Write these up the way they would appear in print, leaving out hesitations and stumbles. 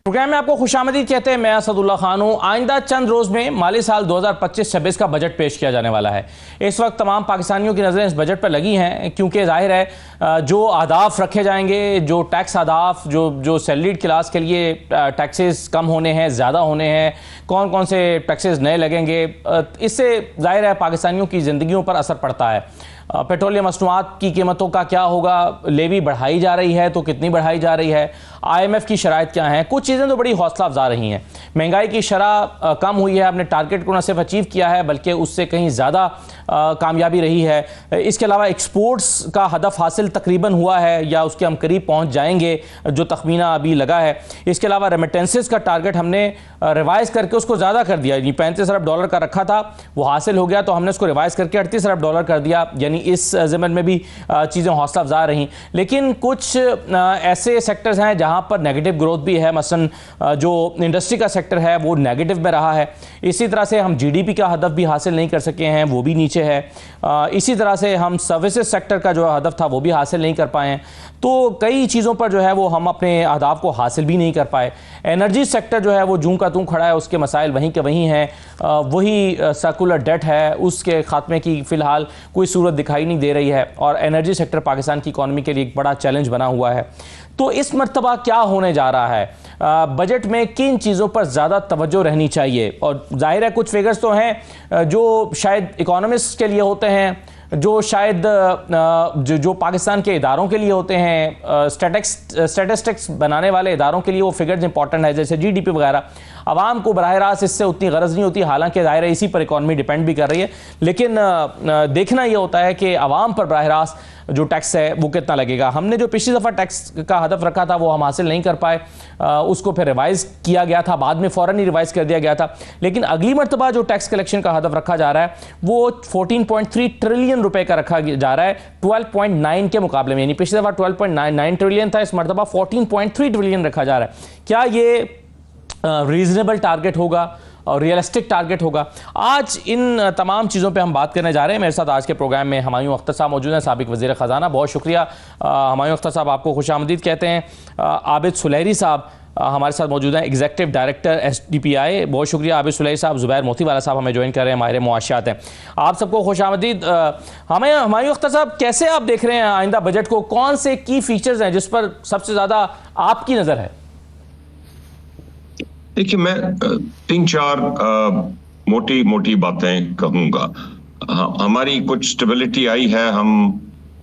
Programme में आपको खुशामदीद कहते हैं। मैं असदुल्ला खान हूँ। आइंदा चंद रोज़ में माली साल 2025-26 का बजट पेश किया जाने वाला है। इस वक्त तमाम पाकिस्तानियों की नज़रें इस बजट पर लगी हैं, क्योंकि जाहिर है जो अहदाफ रखे जाएंगे, जो टैक्स अहदाफ, जो सैलरीड क्लास के लिए टैक्सेस कम होने हैं, ज़्यादा होने हैं, कौन कौन से टैक्सेस नए लगेंगे, इससे जाहिर है पाकिस्तानियों की ज़िंदगियों पर असर पड़ता है। पेट्रोलियम मसनूआत की कीमतों का क्या होगा, लेवी बढ़ाई जा रही है तो कितनी बढ़ाई जा रही है, IMF की शराइत क्या हैं, कुछ चीज़ें तो बड़ी हौसला अफजा रही हैं। महंगाई की शरह कम हुई है, अपने टारगेट को न सिर्फ अचीव किया है बल्कि उससे कहीं ज़्यादा कामयाबी रही है। इसके अलावा एक्सपोर्ट्स का हदफ हासिल तकरीबन हुआ है या उसके हम करीब पहुँच जाएंगे जो तखमीना अभी लगा है। इसके अलावा रेमिटेंसेस का टारगेट हमने रिवाइज़ करके उसको ज़्यादा कर दिया, यानी $35 अरब का रखा था वो हासिल हो गया, तो हमने उसको रिवाइज़ करके $38 अरब कर दिया। यानी इस ज़मन में भी चीज़ें हौसला अफजा रहीं। लेकिन कुछ ऐसे सेक्टर्स हैं जहाँ पर नेगेटिव ग्रोथ भी है। मसलन जो इंडस्ट्री का सेक्टर है वो नेगेटिव में रहा है। इसी तरह से हम GDP का हदफ भी हासिल नहीं कर सके हैं, वो भी नीचे है। इसी तरह से हम सर्विसेज सेक्टर का जो हदफ था वो भी हासिल नहीं कर पाए हैं। तो कई चीज़ों पर जो है वो हम अपने अहदाफ को हासिल भी नहीं कर पाए। एनर्जी सेक्टर जो है वो जूं का तूं खड़ा है, उसके मसाइल वहीं के वहीं हैं। वही सर्कुलर डेट है, उसके खात्मे की फ़िलहाल कोई सूरत दिखाई नहीं दे रही है और एनर्जी सेक्टर पाकिस्तान की इकॉनमी के लिए एक बड़ा चैलेंज बना हुआ है। तो इस मर्तबा क्या होने जा रहा है, बजट में किन चीज़ों पर ज़्यादा तवज्जो रहनी चाहिए? और जाहिर है कुछ फिगर्स तो हैं जो शायद इकोनॉमिस्ट के लिए होते हैं, जो शायद जो पाकिस्तान के इदारों के लिए होते हैं, स्टैटिस्टिक्स बनाने वाले इदारों के लिए वो फिगर्स इंपॉर्टेंट है, जैसे GDP वगैरह। आवाम को बराह रास्त इससे उतनी गरज नहीं होती, हालांकि ज़ाहिर है इसी पर इकॉनमी डिपेंड भी कर रही है। लेकिन देखना ये होता है कि आवाम पर बराह रास्त जो टैक्स है वो कितना लगेगा। हमने जो पिछली दफ़ा टैक्स का हदफ रखा था वो हम हासिल नहीं कर पाए, उसको फिर रिवाइज़ किया गया था, बाद में फ़ौरन ही रिवाइज़ कर दिया गया था। लेकिन अगली मरतबा जो टैक्स कलेक्शन का हदफ रखा जा रहा है वो 14.3 ट्रिलियन रुपए का रखा जा रहा है 12.9 के मुकाबले में। यानी पिछली दफ़ा 12.9 ट्रिलियन था, इस मरतबा 14.3 ट्रिलियन रखा जा रहा है। क्या ये रीज़नेबल टारगेट होगा और रियलिस्टिक टारगेट होगा? आज इन तमाम चीज़ों पे हम बात करने जा रहे हैं। मेरे साथ आज के प्रोग्राम में हुमायूं अख्तर साहब मौजूद हैं, साबिक वज़ीर ख़ज़ाना। बहुत शुक्रिया हुमायूं अख्तर साहब, आपको खुशामदीद कहते हैं। आबिद सुलैरी साहब हमारे साथ मौजूद हैं, एग्जीक्यूटिव डायरेक्टर SDPI। बहुत शुक्रिया आबिद सुलैरी साहब। ज़ुबैर मोतीवाला साहब हमें ज्वाइन कर रहे हैं, माहिर मुआशियात हैं। आप सबको खुशामदीद। हमें हुमायूं अख्तर साहब, कैसे आप देख रहे हैं आइंदा बजट को? कौन से की फीचर्स हैं जिस पर सबसे ज़्यादा आपकी नज़र है? देखिए, मैं 3-4 मोटी मोटी बातें कहूँगा। हमारी कुछ स्टेबिलिटी आई है। हम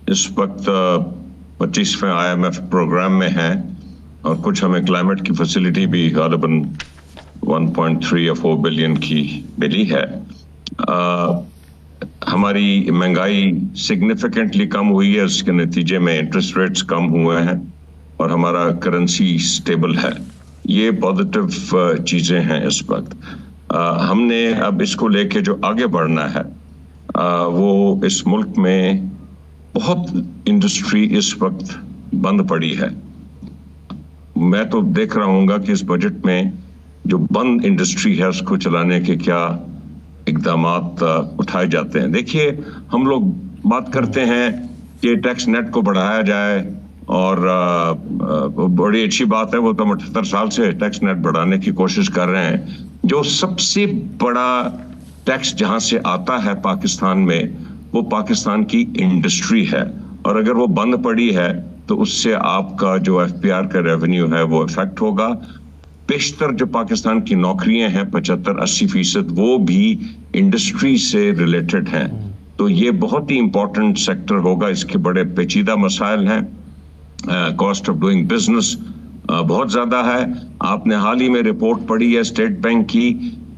इस वक्त 25वें IMF प्रोग्राम में हैं और कुछ हमें क्लाइमेट की फैसिलिटी भी गालिबन 1.3 या 4 बिलियन की मिली है। हमारी महंगाई सिग्निफिकेंटली कम हुई है, उसके नतीजे में इंटरेस्ट रेट्स कम हुए हैं और हमारा करेंसी स्टेबल है। ये पॉजिटिव चीज़ें हैं इस वक्त। हमने अब इसको लेके जो आगे बढ़ना है वो इस मुल्क में बहुत इंडस्ट्री इस वक्त बंद पड़ी है। मैं तो देख रहा हूँगा कि इस बजट में जो बंद इंडस्ट्री है उसको चलाने के क्या इक़दामात उठाए जाते हैं। देखिए, हम लोग बात करते हैं कि टैक्स नेट को बढ़ाया जाए और बड़ी अच्छी बात है, वो तो 78 साल से टैक्स नेट बढ़ाने की कोशिश कर रहे हैं। जो सबसे बड़ा टैक्स जहां से आता है पाकिस्तान में वो पाकिस्तान की इंडस्ट्री है, और अगर वो बंद पड़ी है तो उससे आपका जो FPR का रेवेन्यू है वो इफेक्ट होगा। बेशतर जो पाकिस्तान की नौकरियां हैं 75-80% वो भी इंडस्ट्री से रिलेटेड हैं। तो ये बहुत ही इंपॉर्टेंट सेक्टर होगा। इसके बड़े पेचीदा मसाइल हैं। कॉस्ट ऑफ डूइंग बिजनेस बहुत ज्यादा है। आपने हाल ही में रिपोर्ट पढ़ी है स्टेट बैंक की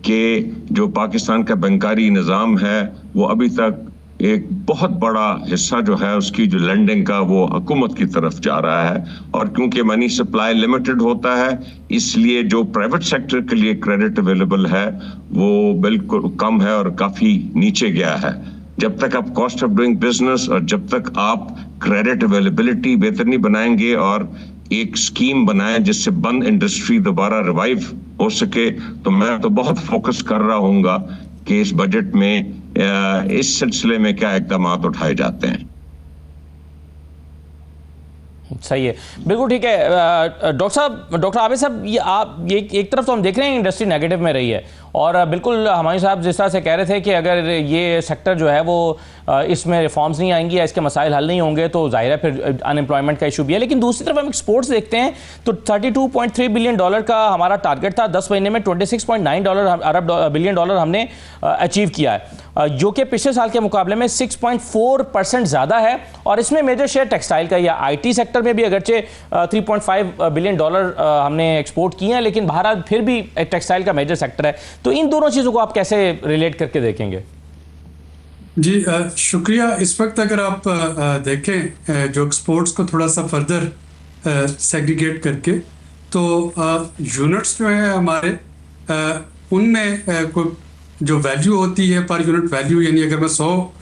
कि जो पाकिस्तान का बैंकारी निज़ाम है वो अभी तक एक बहुत बड़ा हिस्सा जो है उसकी जो लेंडिंग का वो हुकूमत की तरफ जा रहा है, और क्योंकि मनी सप्लाई लिमिटेड होता है इसलिए जो प्राइवेट सेक्टर के लिए क्रेडिट अवेलेबल है वो बिल्कुल कम है और काफी नीचे गया है। जब तक आप कॉस्ट ऑफ डूइंग बिजनेस और जब तक आप क्रेडिट अवेलेबिलिटी बेहतर नहीं बनाएंगे और एक स्कीम बनाएं जिससे बंद इंडस्ट्री दोबारा रिवाइव हो सके, तो मैं तो बहुत फोकस कर रहा हूँगा कि इस बजट में इस सिलसिले में क्या इक़दामात उठाए जाते हैं। सही है, बिल्कुल ठीक है। डॉक्टर आबिद साहब, ये एक तरफ तो हम देख रहे हैं इंडस्ट्री नेगेटिव में रही है, और बिल्कुल हमारे साहब जिस तरह से कह रहे थे कि अगर ये सेक्टर जो है वो इसमें रिफॉर्म्स नहीं आएंगी या इसके मसाइल हल नहीं होंगे तो जाहिर है फिर अनएम्प्लॉयमेंट का इशू भी है। लेकिन दूसरी तरफ हम एक्सपोर्ट्स देखते हैं तो $32.3 बिलियन का हमारा टारगेट था, 10 महीने में $26.9 बिलियन हमने अचीव किया है, जो कि पिछले साल के मुकाबले में 6.4% ज़्यादा है। और इसमें मेजर शेयर टेक्सटाइल का या आईटी सेक्टर में भी अगरचे $3.5 बिलियन हमने एक्सपोर्ट किए हैं, लेकिन बहरहाल फिर भी टेक्सटाइल का मेजर सेक्टर है। तो इन दोनों चीज़ों को आप कैसे रिलेट करके देखेंगे? जी शुक्रिया। इस वक्त अगर आप देखें जो एक्सपोर्ट्स को थोड़ा सा फर्दर सेग्रीगेट करके, तो यूनिट्स जो है हमारे उनमें जो वैल्यू होती है पर यूनिट वैल्यू, यानी अगर मैं 100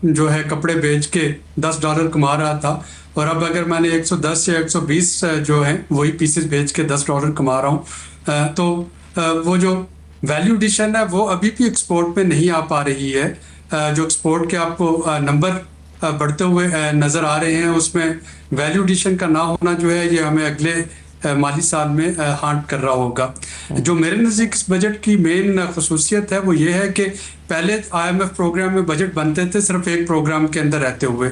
जो है कपड़े बेच के $10 कमा रहा था, और अब अगर मैंने 110 या 120 जो है वही पीसेस बेच के $10 कमा रहा हूँ, तो वो जो वैल्यू एडिशन है वो अभी भी एक्सपोर्ट में नहीं आ पा रही है। जो एक्सपोर्ट के आपको नंबर बढ़ते हुए नज़र आ रहे हैं, उसमें वैल्यू एडिशन का ना होना जो है ये हमें अगले माली साल में हांट कर रहा होगा। जो मेरे नज़दीक इस बजट की मेन खसूसियत है वो ये है कि पहले IMF प्रोग्राम में बजट बनते थे सिर्फ एक प्रोग्राम के अंदर रहते हुए,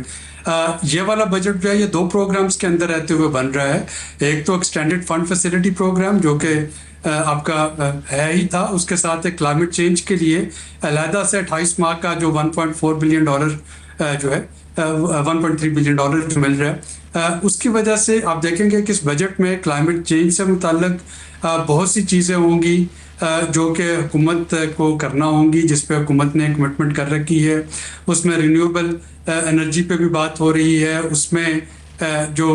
ये वाला बजट जो है ये 2 प्रोग्राम्स के अंदर रहते हुए बन रहा है। एक तो एक्सटेंडेड फंड फैसिलिटी प्रोग्राम जो कि आपका है ही था, उसके साथ एक क्लाइमेट चेंज के लिए अलहदा से 28 माह का जो $1.4 बिलियन जो है 1.3 बिलियन जो मिल रहा है। उसकी वजह से आप देखेंगे कि इस बजट में क्लाइमेट चेंज से मुताल्लिक बहुत सी चीज़ें होंगी जो कि हुकूमत को करना होंगी, जिस पे हुकूमत ने कमिटमेंट कर रखी है। उसमें रिन्यूएबल एनर्जी पे भी बात हो रही है, उसमें जो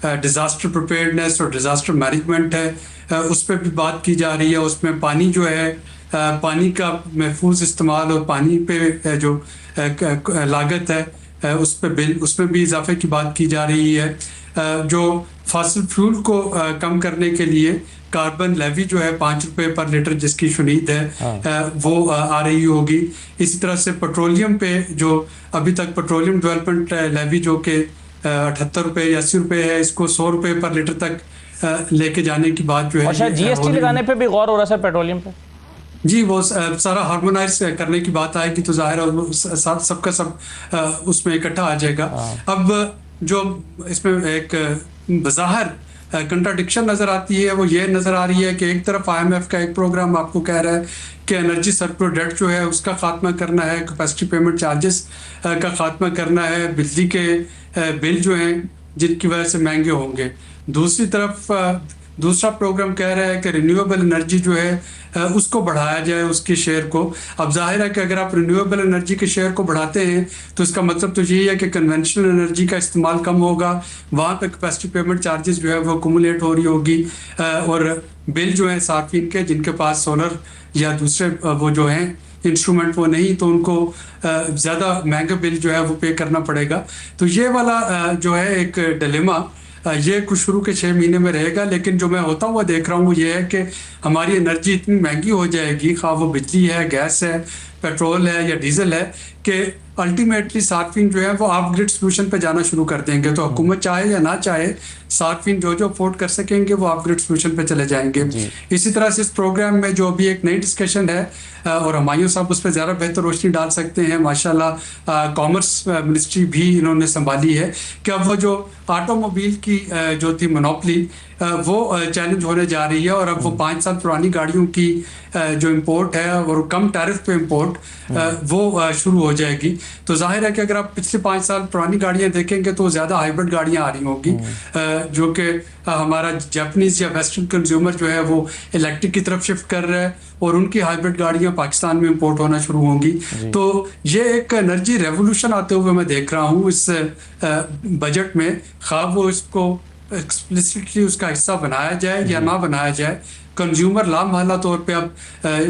डिज़ास्टर प्रिपेयर्डनेस और डिज़ास्टर मैनेजमेंट है उस पर भी बात की जा रही है। उसमें पानी जो है पानी का महफूज इस्तेमाल और पानी पे जो लागत है उसमें भी इजाफे की बात की जा रही है। जो फॉसिल फ्यूल को कम करने के लिए कार्बन लेवी जो है ₹5 पर लीटर जिसकी शुनीद है वो आ रही होगी। इसी तरह से पेट्रोलियम पे जो अभी तक पेट्रोलियम डेवलपमेंट लेवी जो कि ₹78 या ₹80 है, इसको ₹100 पर लीटर तक लेके जाने की बात जो है। और शायद GST लगाने पे भी गौर हो रहा है सर पेट्रोलियम पे। जी, वो सारा हार्मोनाइज करने की बात आएगी तो जाहिर है सबका सब उसमें इकट्ठा आ जाएगा। अब जो इसमें एक बज़ाहिर कंट्राडिक्शन नज़र आती है वो ये नज़र आ रही है कि एक तरफ IMF का एक प्रोग्राम आपको कह रहा है कि एनर्जी सर्कुलर डेट जो है उसका खात्मा करना है, कैपेसिटी पेमेंट चार्जेस का खात्मा करना है, बिजली के बिल जो हैं जिनकी वजह से महंगे होंगे। दूसरी तरफ दूसरा प्रोग्राम कह रहा है कि रिन्यूएबल एनर्जी जो है उसको बढ़ाया जाए, उसके शेयर को। अब जाहिर है कि अगर आप रिन्यूएबल एनर्जी के शेयर को बढ़ाते हैं तो इसका मतलब तो यही है कि कन्वेंशनल एनर्जी का इस्तेमाल कम होगा, वहाँ पे कैपेसिटी पेमेंट चार्जेस जो है वो अक्यूमुलेट हो रही होगी, और बिल जो है सार्फिन के जिनके पास सोलर या दूसरे वो जो हैं इंस्ट्रूमेंट वो नहीं, तो उनको ज़्यादा महंगा बिल जो है वो पे करना पड़ेगा। तो ये वाला जो है एक डिलेमा ये कुछ शुरू के 6 महीने में रहेगा। लेकिन जो मैं होता हुआ देख रहा हूँ वो ये है कि हमारी एनर्जी इतनी महंगी हो जाएगी, खा वो बिजली है, गैस है, पेट्रोल है या डीजल है, कि अल्टीमेटली सार्फिन जो है वो ऑफ ग्रिड सोल्यूशन पे जाना शुरू कर देंगे। तो हुकूमत चाहे या ना चाहे सार्फिन जो अफोर्ड कर सकेंगे वो ऑफ ग्रिड सोल्यूशन पे चले जाएंगे। इसी तरह से इस प्रोग्राम में जो अभी एक नई डिस्कशन है और हमायूं साहब उस पर ज़्यादा बेहतर रोशनी डाल सकते हैं, माशाल्लाह कॉमर्स मिनिस्ट्री भी इन्होंने संभाली है, कि अब वो जो ऑटोमोबाइल की जो थी मोनोपली वो चैलेंज होने जा रही है, और अब वो 5 साल पुरानी गाड़ियों की जो इंपोर्ट है और कम टैरिफ पे इंपोर्ट वो शुरू हो जाएगी। तो जाहिर है कि अगर आप पिछले 5 साल पुरानी गाड़ियां देखेंगे तो ज़्यादा हाइब्रिड गाड़ियां आ रही होंगी, जो कि हमारा जापानीज या वेस्टर्न कंज्यूमर जो है वो इलेक्ट्रिक की तरफ शिफ्ट कर रहा है, और उनकी हाइब्रिड गाड़ियां पाकिस्तान में इंपोर्ट होना शुरू होंगी। तो ये एक एनर्जी रेवोल्यूशन आते हुए मैं देख रहा हूँ इस बजट में, खा वो इसको एक्सप्लिसिटली उसका हिस्सा बनाया जाए या ना बनाया जाए, कंज्यूमर लामहला तौर पे अब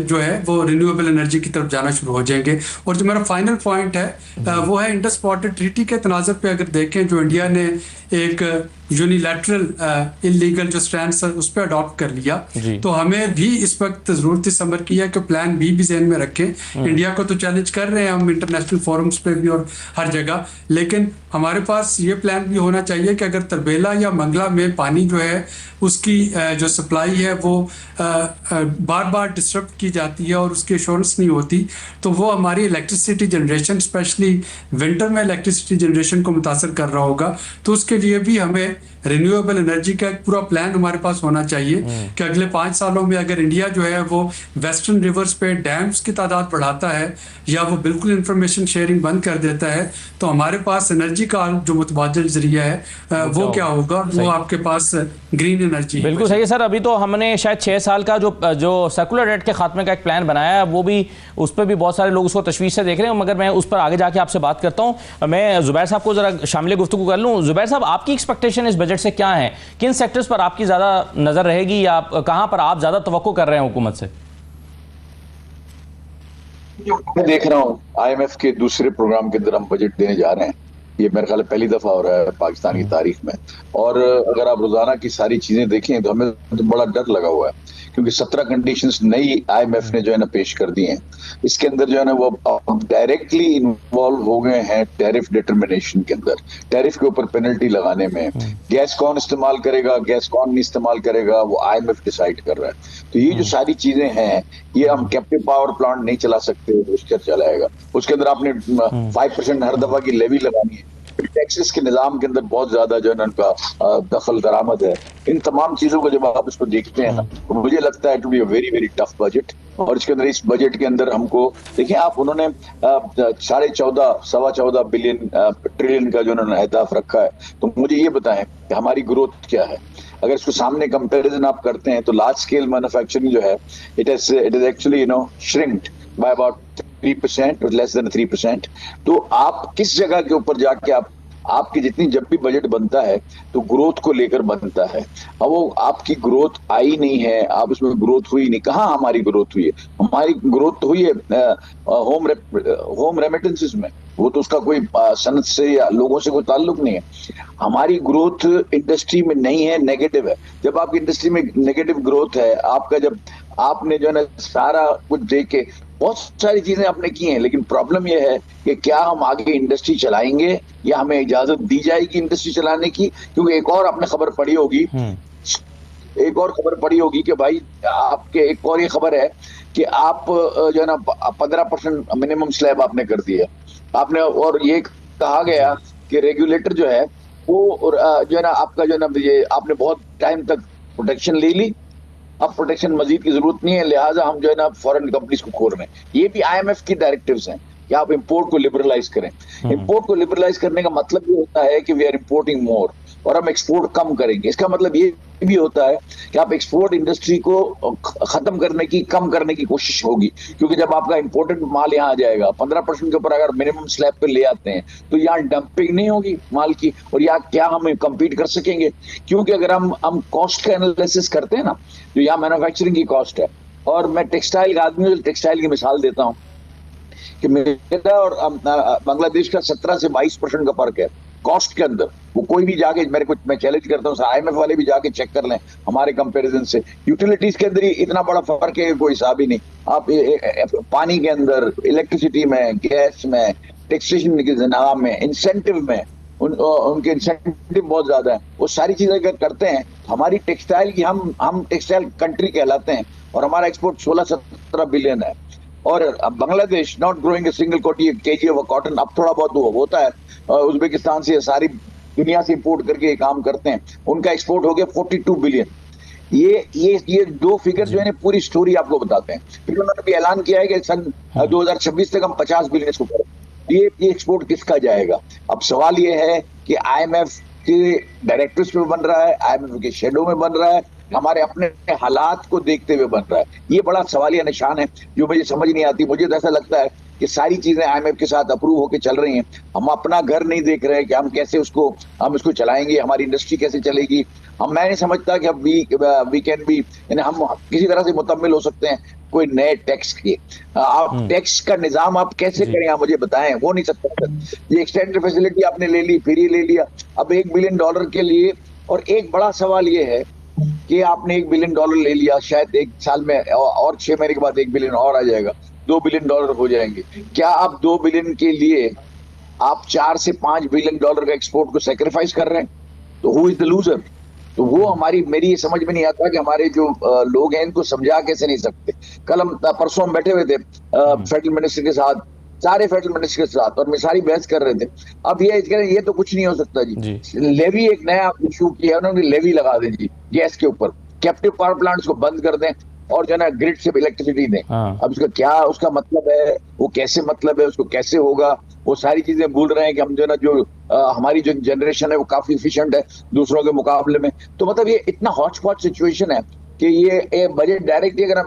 जो है वो रिन्यूएबल एनर्जी की तरफ जाना शुरू हो जाएंगे। और जो मेरा फाइनल पॉइंट है वो है इंडस वाटर ट्रीटी के तनाज़ुर पे अगर देखें, जो इंडिया ने एक यूनिलैटरल इलीगल जो स्टैंड उस पर अडॉप्ट कर लिया। तो हमें भी इस वक्त जरूरत इस अमर की है कि प्लान बी भी ज़हन में रखें। इंडिया को तो चैलेंज कर रहे हैं हम इंटरनेशनल फोरम्स पे भी और हर जगह, लेकिन हमारे पास ये प्लान भी होना चाहिए कि अगर तरबेला या मंगला में पानी जो है उसकी जो सप्लाई है वो बार बार डिस्टर्ब की जाती है और उसकी एश्योरेंस नहीं होती, तो वो हमारी इलेक्ट्रिसिटी जनरेशन स्पेशली विंटर में इलेक्ट्रिसिटी जनरेशन को मुतासर कर रहा होगा। तो उसके लिए भी हमें रिन्यूएबल एनर्जी का एक पूरा प्लान हमारे पास होना चाहिए कि अगले 5 सालों में अगर इंडिया जो है वो वेस्टर्न रिवर्स पे डैम्स की तादाद बढ़ाता है या वो बिल्कुल इंफॉर्मेशन शेयरिंग बंद कर देता है, तो हमारे पास एनर्जी का जो मुतबादिल जरिया है वो क्या होगा, वो आपके पास ग्रीन एनर्जी। बिल्कुल सही है सर। अभी तो हमने शायद 6 साल का जो सर्कुलर डेट के खात्मे का एक प्लान बनाया है, वो भी उस पर भी बहुत सारे लोग उसको तशवीश से देख रहे हैं, मगर मैं उस पर आगे जाके आपसे बात करता हूँ। मैं ज़ुबैर साहब को ज़रा शामिल गुफ्तगू कर लूँ। ज़ुबैर साहब, आपकी एक्सपेक्टेशन इस बजट से क्या है? किन सेक्टर्स पर आपकी ज़्यादा नज़र रहेगी या कहाँ पर आप ज़्यादा तवक्को कर रहे हैं हुकूमत से? मैं देख रहा हूँ IMF के दूसरे प्रोग्राम के अंदर हम बजट देने जा रहे हैं। ये मेरे ख्याल पहली दफा हो रहा है पाकिस्तान की तारीख में। और अगर आप रोजाना की सारी चीजें देखें तो हमें तो बड़ा डर लगा हुआ है, क्योंकि 17 कंडीशंस नई IMF ने जो है ना पेश कर दी हैं। इसके अंदर जो है ना वो डायरेक्टली इन्वॉल्व हो गए हैं टैरिफ डिटर्मिनेशन के अंदर, टैरिफ के ऊपर पेनल्टी लगाने में। गैस कौन इस्तेमाल करेगा, गैस कौन नहीं इस्तेमाल करेगा, वो IMF डिसाइड कर रहा है। तो ये जो सारी चीजें हैं, ये हम कैप्टिव पावर प्लांट नहीं चला सकते, उसके चलाएगा। उसके अंदर आपने 5% हर दफा की लेवी लगानी है। टैक्सेस के निजाम के अंदर बहुत ज्यादा जो है ना उनका दखल दरामद है। इन तमाम चीजों को जब आप इसको देखते हैं ना, तो मुझे लगता है to be a very very tough budget. और इसके अंदर, इस बजट के अंदर हमको देखिए, आप उन्होंने 14.5 बिलियन ट्रिलियन का जो उन्होंने अहदाफ रखा है, तो मुझे ये बताएं कि हमारी ग्रोथ क्या है। अगर इसको सामने कंपैरिजन आप करते हैं तो लार्ज स्केल मैन्युफैक्चरिंग जो है, it is actually shrinked by about 3%, less than 3%। तो आप किस जगह के ऊपर जाके आपकी जितनी जब भी बजट बनता है तो ग्रोथ को लेकर बनता है, अब वो आपकी ग्रोथ आई नहीं है, आप उसमें ग्रोथ हुई नहीं। कहाँ हमारी ग्रोथ हुई है? हमारी ग्रोथ तो हुई है होम रेमिटेंसेस में, वो तो उसका कोई सनत से या लोगों से कोई ताल्लुक नहीं है। हमारी ग्रोथ इंडस्ट्री में नहीं है, नेगेटिव है। जब आपकी इंडस्ट्री में नेगेटिव ग्रोथ है, आपका जब आपने जो है ना सारा कुछ देख के बहुत सारी चीजें आपने की हैं, लेकिन प्रॉब्लम यह है कि क्या हम आगे इंडस्ट्री चलाएंगे या हमें इजाजत दी जाएगी इंडस्ट्री चलाने की? क्योंकि एक और आपने खबर पढ़ी होगी, कि भाई आपके एक और ये खबर है कि आप जो है ना 15% मिनिमम स्लैब आपने कर दिया आपने। और ये कहा गया कि रेगुलेटर जो है वो जो है ना आपका जो है ना ये आपने बहुत टाइम तक प्रोटेक्शन ले ली, अब प्रोटेक्शन मजीद की जरूरत नहीं है, लिहाजा हम जो है ना फॉरेन कंपनीज को खोल रहे हैं। ये भी IMF की डायरेक्टिव्स हैं कि आप इंपोर्ट को लिबरलाइज करें। इंपोर्ट को लिबरलाइज करने का मतलब ये होता है कि वी आर इंपोर्टिंग मोर और हम एक्सपोर्ट कम करेंगे। इसका मतलब ये भी होता है कि आप एक्सपोर्ट इंडस्ट्री को खत्म करने की, कम करने की कोशिश होगी, क्योंकि जब आपका इंपोर्टेड माल यहाँ आ जाएगा 15% के ऊपर अगर मिनिमम स्लैब पे ले आते हैं तो यहाँ डंपिंग नहीं होगी माल की, और यहाँ क्या हम कम्पीट कर सकेंगे? क्योंकि अगर हम कॉस्ट का एनालिसिस करते हैं ना, जो यहाँ मैन्युफैक्चरिंग की कॉस्ट है, और मैं टेक्सटाइल का आदमी हूँ, टेक्सटाइल की मिसाल देता हूँ कि मेरा और बांग्लादेश का 17 से 22% का फर्क है कॉस्ट के अंदर। वो कोई भी जाके मैं चैलेंज करता हूँ, IMF वाले भी जाके चेक कर लें हमारे कंपैरिजन से। यूटिलिटीज के अंदर ही इतना बड़ा फर्क है, कोई हिसाब ही नहीं। आप पानी के अंदर, इलेक्ट्रिसिटी में, गैस में, टैक्सेशन के निजाम में, इंसेंटिव में, उनके इंसेंटिव बहुत ज्यादा है। वो सारी चीजें अगर करते हैं, हमारी टेक्सटाइल की हम टेक्सटाइल कंट्री कहलाते हैं और हमारा एक्सपोर्ट 16-17 बिलियन है। और Bangladesh not growing a single KG of cotton, अब थोड़ा बहुत होता है, उज्बेकिस्तान से सारी दुनिया से इंपोर्ट करके काम करते हैं, उनका एक्सपोर्ट हो गया 42 बिलियन। ये दो फिगर जो है पूरी स्टोरी आपको बताते हैं। फिर उन्होंने भी ऐलान किया है कि सन 2026 तक हम 50 बिलियन इसको करें। ये एक्सपोर्ट किसका जाएगा? अब सवाल ये है कि IMF के डायरेक्टर्स में बन रहा है, IMF के शेडो में बन रहा है, हमारे अपने हालात को देखते हुए बन रहा है। ये बड़ा सवालिया निशान है जो मुझे समझ नहीं आती। मुझे तो ऐसा लगता है कि सारी चीजें IMF के साथ अप्रूव होकर चल रही हैं, हम अपना घर नहीं देख रहे हैं कि हम इसको चलाएंगे, हमारी इंडस्ट्री कैसे चलेगी, मैं नहीं समझता कि अब वी कैन बी, यानी हम किसी तरह से मुतम्मिल हो सकते हैं कोई नए टैक्स के। आप टैक्स का निजाम आप कैसे करें, आप मुझे बताएं, हो नहीं सकता। ये एक्सटेंडेड फैसिलिटी आपने ले ली, फिर ये ले लिया, अब $1 बिलियन के लिए। और एक बड़ा सवाल ये है कि आपने $1 बिलियन ले लिया, शायद एक साल में और 6 महीने के बाद $1 बिलियन और आ जाएगा, $2 बिलियन हो जाएंगे। क्या आप $2 बिलियन के लिए आप $4 से $5 बिलियन का एक्सपोर्ट को सेक्रीफाइस कर रहे हैं? तो हु इज द लूजर? तो वो मेरी ये समझ में नहीं आता कि हमारे जो लोग हैं इनको समझा कैसे नहीं सकते। कल परसों हम बैठे हुए थे फेडरल मिनिस्टर के साथ, सारे फेडरल मिनिस्टर के साथ, और मैं सारी बहस कर रहे थे। अब ये तो कुछ नहीं हो सकता जी। लेवी एक नया इशू किया उन्होंने, लेवी लगा दें जी गैस के ऊपर, कैप्टिव पावर प्लांट्स को बंद कर दें और जो है ना ग्रिड से इलेक्ट्रिसिटी दें। अब उसका क्या उसका मतलब है, वो कैसे मतलब है, उसको कैसे होगा, वो सारी चीजें भूल रहे हैं कि हम जो है ना जो हमारी जो जनरेशन है वो काफी इफिशिएंट है दूसरों के मुकाबले में। तो मतलब ये इतना हॉटस्पॉट सिचुएशन है कि ये बजट डायरेक्टली अगर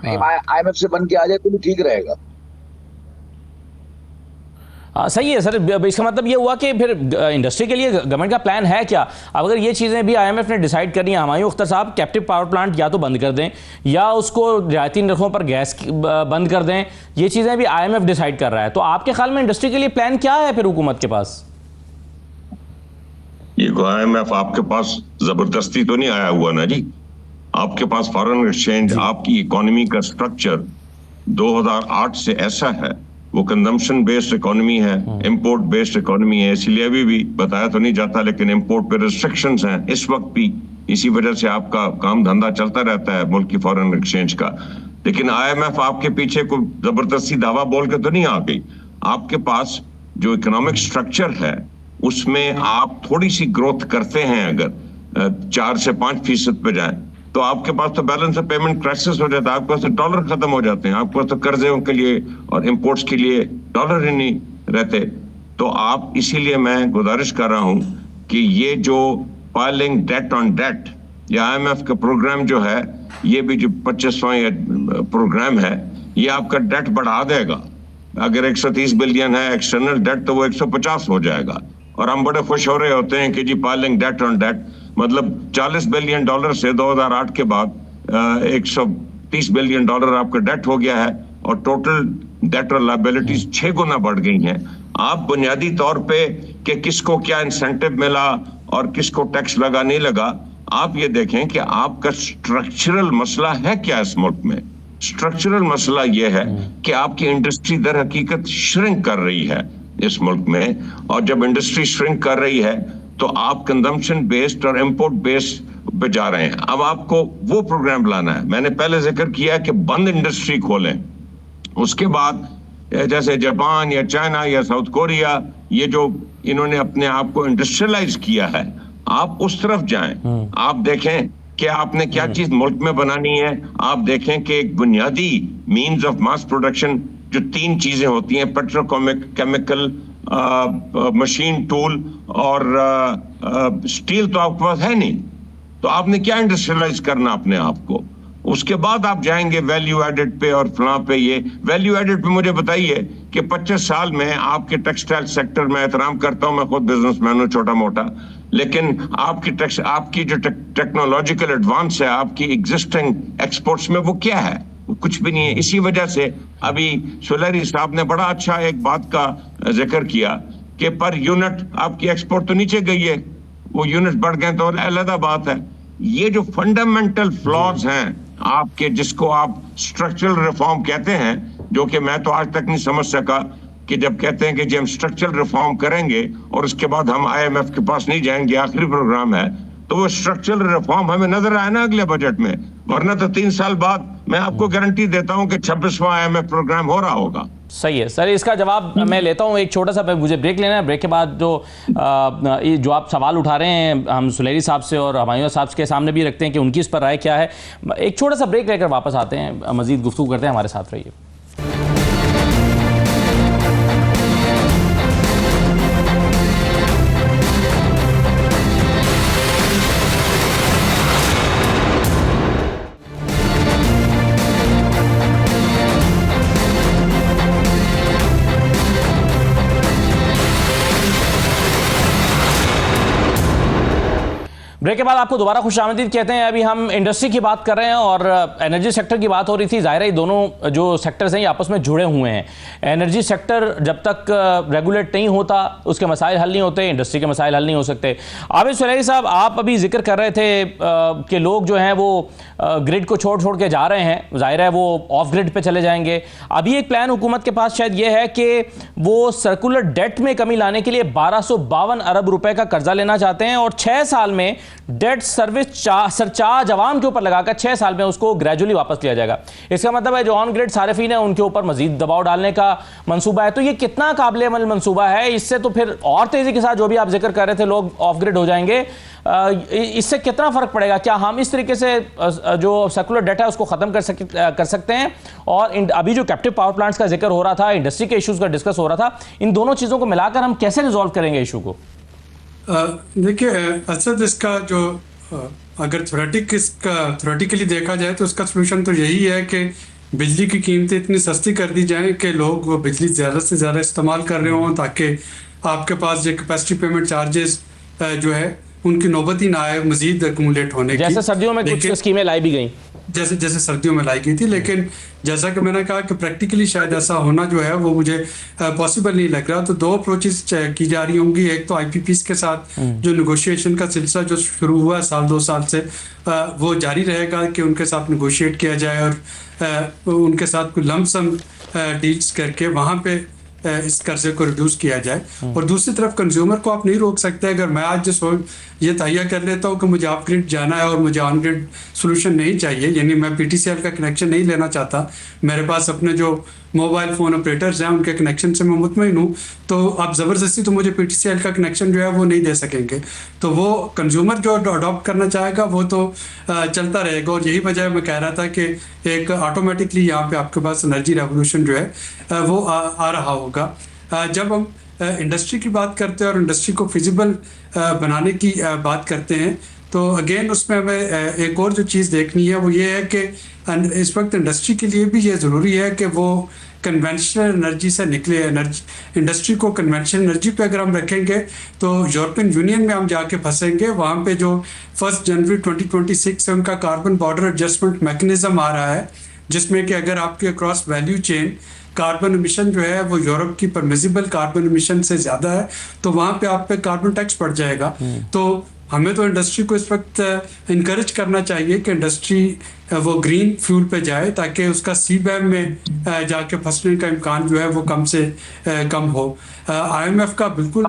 IMF से बन के आ जाए तो भी ठीक रहेगा। सही है सर, इसका मतलब ये हुआ कि फिर इंडस्ट्री के लिए गवर्नमेंट का प्लान है क्या? अब अगर ये चीज़ें भी IMF ने डिसाइड करनी है, हुमायूं अख्तर साहब, कैप्टिव पावर प्लांट या तो बंद कर दें या उसको रियायती नरखों पर गैस बंद कर दें, ये चीज़ें भी IMF डिसाइड कर रहा है। तो आपके ख्याल में इंडस्ट्री के लिए प्लान क्या है फिर हुकूमत के पास? ये IMF आपके पास जबरदस्ती तो नहीं आया हुआ ना जी। आपके पास फॉरेन एक्सचेंज, आपकी इकोनॉमी का स्ट्रक्चर 2008 से ऐसा है, वो कंजम्पशन बेस्ड इकोनॉमी है, इंपोर्ट बेस्ड इकोनॉमी है, इसलिए अभी भी बताया तो नहीं जाता, लेकिन इंपोर्ट पे रिस्ट्रिक्शंस हैं इस वक्त भी। इसी वजह से आपका काम धंधा चलता रहता है मुल्क की फॉरेन एक्सचेंज का। लेकिन IMF आपके पीछे कोई जबरदस्ती दावा बोल के तो नहीं आ गई। आपके पास जो इकोनॉमिक स्ट्रक्चर है उसमें आप थोड़ी सी ग्रोथ करते हैं, अगर 4 से 5% पे जाए तो आपके पास तो बैलेंस ऑफ पेमेंट क्राइसिस हो जाता है, आपके पास तो डॉलर खत्म हो जाते हैं, आपके पास तो कर्जे के लिए और इंपोर्ट्स के लिए डॉलर ही नहीं रहते। तो आप, इसीलिए मैं गुजारिश कर रहा हूं कि ये जो पाइलिंग डेट ऑन डेट या IMF का प्रोग्राम जो है, ये भी जो 25वां प्रोग्राम है, ये आपका डेट बढ़ा देगा। अगर 130 बिलियन है एक्सटर्नल डेट तो वो 150 हो जाएगा। और हम बड़े खुश हो रहे होते हैं कि जी पाइलिंग डेट ऑन डेट, मतलब $40 बिलियन से 2008 के बाद 130 बिलियन आपका डेट हो गया है और टोटल डेट और लायबिलिटीज 6 गुना बढ़ गई हैं। आप बुनियादी तौर पे कि किसको क्या इंसेंटिव मिला और किसको टैक्स लगा नहीं लगा, आप ये देखें कि आपका स्ट्रक्चरल मसला है क्या इस मुल्क में। स्ट्रक्चरल मसला ये है कि आपकी इंडस्ट्री दर हकीकत श्रिंक कर रही है इस मुल्क में, और जब इंडस्ट्री श्रिंक कर रही है तो आप कंजम्पशन बेस्ड और इंपोर्ट बेस्ड पे जा रहे हैं। अब आपको वो प्रोग्राम लाना है। मैंने पहले जिक्र किया कि बंद इंडस्ट्री खोलें, उसके बाद जैसे जापान या चाइना या साउथ कोरिया, ये जो इन्होंने अपने आप को इंडस्ट्रियलाइज किया है, आप उस तरफ जाएं। आप देखें कि आपने क्या चीज मुल्क में बनानी है। आप देखें कि एक बुनियादी मीन्स ऑफ मास प्रोडक्शन जो 3 चीजें होती हैं, पेट्रोकेमिकल, मशीन टूल और स्टील, तो आपके पास है नहीं। तो आपने क्या इंडस्ट्रियलाइज करना अपने आप को। उसके बाद आप जाएंगे वैल्यू एडेड पे और फलां पे। ये वैल्यू एडेड पे मुझे बताइए कि 25 साल में आपके टेक्सटाइल सेक्टर में, एहतराम करता हूं, मैं खुद बिजनेसमैन हूं छोटा मोटा, लेकिन आपकी जो टेक्नोलॉजिकल एडवांस है आपकी एग्जिस्टिंग एक्सपोर्ट्स में, वो क्या है? कुछ भी नहीं है। इसी वजह से अभी सुलेरी साहब ने बड़ा अच्छा एक बात का जिक्र किया कि पर यूनिट आपकी एक्सपोर्ट तो नीचे गई है, वो यूनिट बढ़ गए तो अलग बात है। ये जो फंडामेंटल फ्लॉज हैं आपके, जिसको आप स्ट्रक्चरल रिफॉर्म कहते हैं, जो कि मैं तो आज तक नहीं समझ सका कि जब कहते हैं कि जी हम स्ट्रक्चरल रिफॉर्म करेंगे और उसके बाद हम IMF के पास नहीं जाएंगे, आखिरी प्रोग्राम है, तो वो स्ट्रक्चरल रिफॉर्म हमें नजर आए ना अगले बजट में। वरना तो 3 साल बाद मैं आपको गारंटी देता हूं कि 26वां IMF प्रोग्राम हो रहा होगा। सही है सर, इसका जवाब मैं लेता हूं। एक छोटा सा, मुझे ब्रेक लेना है। ब्रेक के बाद जो आप सवाल उठा रहे हैं, हम सुलेरी साहब से और हुमायूं साहब के सामने भी रखते हैं कि उनकी इस पर राय क्या है। एक छोटा सा ब्रेक लेकर वापस आते हैं, मजीद गुफ्तगू करते हैं। हमारे साथ रहिए। ब्रेक के बाद आपको दोबारा खुशामदीद कहते हैं। अभी हम इंडस्ट्री की बात कर रहे हैं और एनर्जी सेक्टर की बात हो रही थी। जाहिर है दोनों जो सेक्टर्स हैं ये आपस में जुड़े हुए हैं। एनर्जी सेक्टर जब तक रेगुलेट नहीं होता उसके मसाइल हल नहीं होते, इंडस्ट्री के मसाइल हल नहीं हो सकते। आबिद सुलेही साहब, आप अभी जिक्र कर रहे थे कि लोग जो हैं वो ग्रिड को छोड़ के जा रहे हैं, जाहिर है वो ऑफ ग्रिड पे चले जाएंगे। अभी एक प्लान हुकूमत के पास शायद ये है कि वो सर्कुलर डेट में कमी लाने के लिए 1252 अरब रुपए का कर्जा लेना चाहते हैं और 6 साल में डेट सर्विस सरचार्ज अवाम के ऊपर लगाकर 6 साल में उसको ग्रेजुअली वापस लिया जाएगा। इसका मतलब है जो ऑन ग्रिड सारिफीन है उनके ऊपर मजीद दबाव डालने का मंसूबा है। तो ये कितना काबिल अमल मंसूबा है? इससे तो फिर और तेजी के साथ जो भी आप जिक्र कर रहे थे लोग ऑफ ग्रिड हो जाएंगे, इससे कितना फर्क पड़ेगा? क्या हम इस तरीके से जो सर्कुलर डेट है उसको खत्म कर सकते हैं? और अभी जो कैप्टिव पावर प्लांट्स का जिक्र हो रहा था, इंडस्ट्री के इश्यूज का डिस्कस हो रहा था, इन दोनों चीजों को मिलाकर हम कैसे रिजॉल्व करेंगे इशू को? देखिए असद, इसका जो अगर थ्योरेटिकली देखा जाए तो इसका सोल्यूशन तो यही है कि बिजली की कीमतें इतनी सस्ती कर दी जाएं कि लोग वो बिजली ज़्यादा से ज़्यादा इस्तेमाल कर रहे हों, ताकि आपके पास जो कैपेसिटी पेमेंट चार्जेस जो है उनकी नौबत ही ना आए मजीद एक्यूमुलेट होने की। जैसे सर्दियों में कुछ स्कीमें लाई भी गई, जैसे सर्दियों में लाई गई थी। लेकिन जैसा कि मैंने कहा कि प्रैक्टिकली शायद ऐसा होना जो है वो मुझे पॉसिबल नहीं लग रहा। तो दो अप्रोचेस की जा रही होंगी। एक तो आईपीपीस के साथ जो नेगोशिएशन का सिलसिला जो शुरू हुआ साल 2 साल से, वो जारी रहेगा कि उनके साथ नेगोशिएट किया जाए और उनके साथ कोई लमसम डील्स करके वहाँ पे इस कर्जे को रिड्यूस किया जाए। और दूसरी तरफ कंज्यूमर को आप नहीं रोक सकते। अगर मैं आज ये तैयार कर लेता हूँ कि मुझे ऑफ ग्रिड जाना है और मुझे ऑन ग्रिड सोल्यूशन नहीं चाहिए, यानी मैं पीटीसीएल का कनेक्शन नहीं लेना चाहता, मेरे पास अपने जो मोबाइल फ़ोन ऑपरेटर्स हैं उनके कनेक्शन से मैं मुतमईन हूँ, तो आप ज़बरदस्ती तो मुझे पीटीसीएल का कनेक्शन जो है वो नहीं दे सकेंगे। तो वो कंज्यूमर जो अडॉप्ट करना चाहेगा वो तो चलता रहेगा। और यही वजह मैं कह रहा था कि एक ऑटोमेटिकली यहाँ पे आपके पास एनर्जी रेवोल्यूशन जो है वो आ रहा होगा। जब हम इंडस्ट्री की बात करते हैं और इंडस्ट्री को फिजिबल बनाने की बात करते हैं, तो अगेन उसमें हमें एक और जो चीज़ देखनी है वो ये है कि इस वक्त इंडस्ट्री के लिए भी ये ज़रूरी है कि वो कन्वेंशनल एनर्जी से निकले। इंडस्ट्री को कन्वेंशनल एनर्जी पे अगर हम रखेंगे तो यूरोपियन यूनियन में हम जाके फंसेंगे। वहाँ पे जो 1 जनवरी 2026 से उनका कार्बन बॉर्डर एडजस्टमेंट मैकेनिज्म आ रहा है, जिसमें कि अगर आपके across value chain carbon emission जो है वो यूरोप की परमिसिबल कार्बन एमिशन से ज़्यादा है, तो वहाँ पे आप पे कार्बन टैक्स पड़ जाएगा। तो हमें तो इंडस्ट्री को इस वक्त इनकरेज करना चाहिए कि इंडस्ट्री वो ग्रीन फ्यूल पे जाए, ताकि उसका सीबैम में जाके फंसने का इम्कान जो है वो कम से कम हो। IMF का बिल्कुल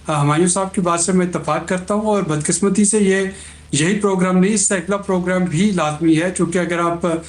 हुमायूं साहब की बात से मैं इत्तेफाक करता हूँ, और बदकिस्मती से यही प्रोग्राम नहीं, इससे अगला प्रोग्राम भी लाजमी है। चूँकि अगर आप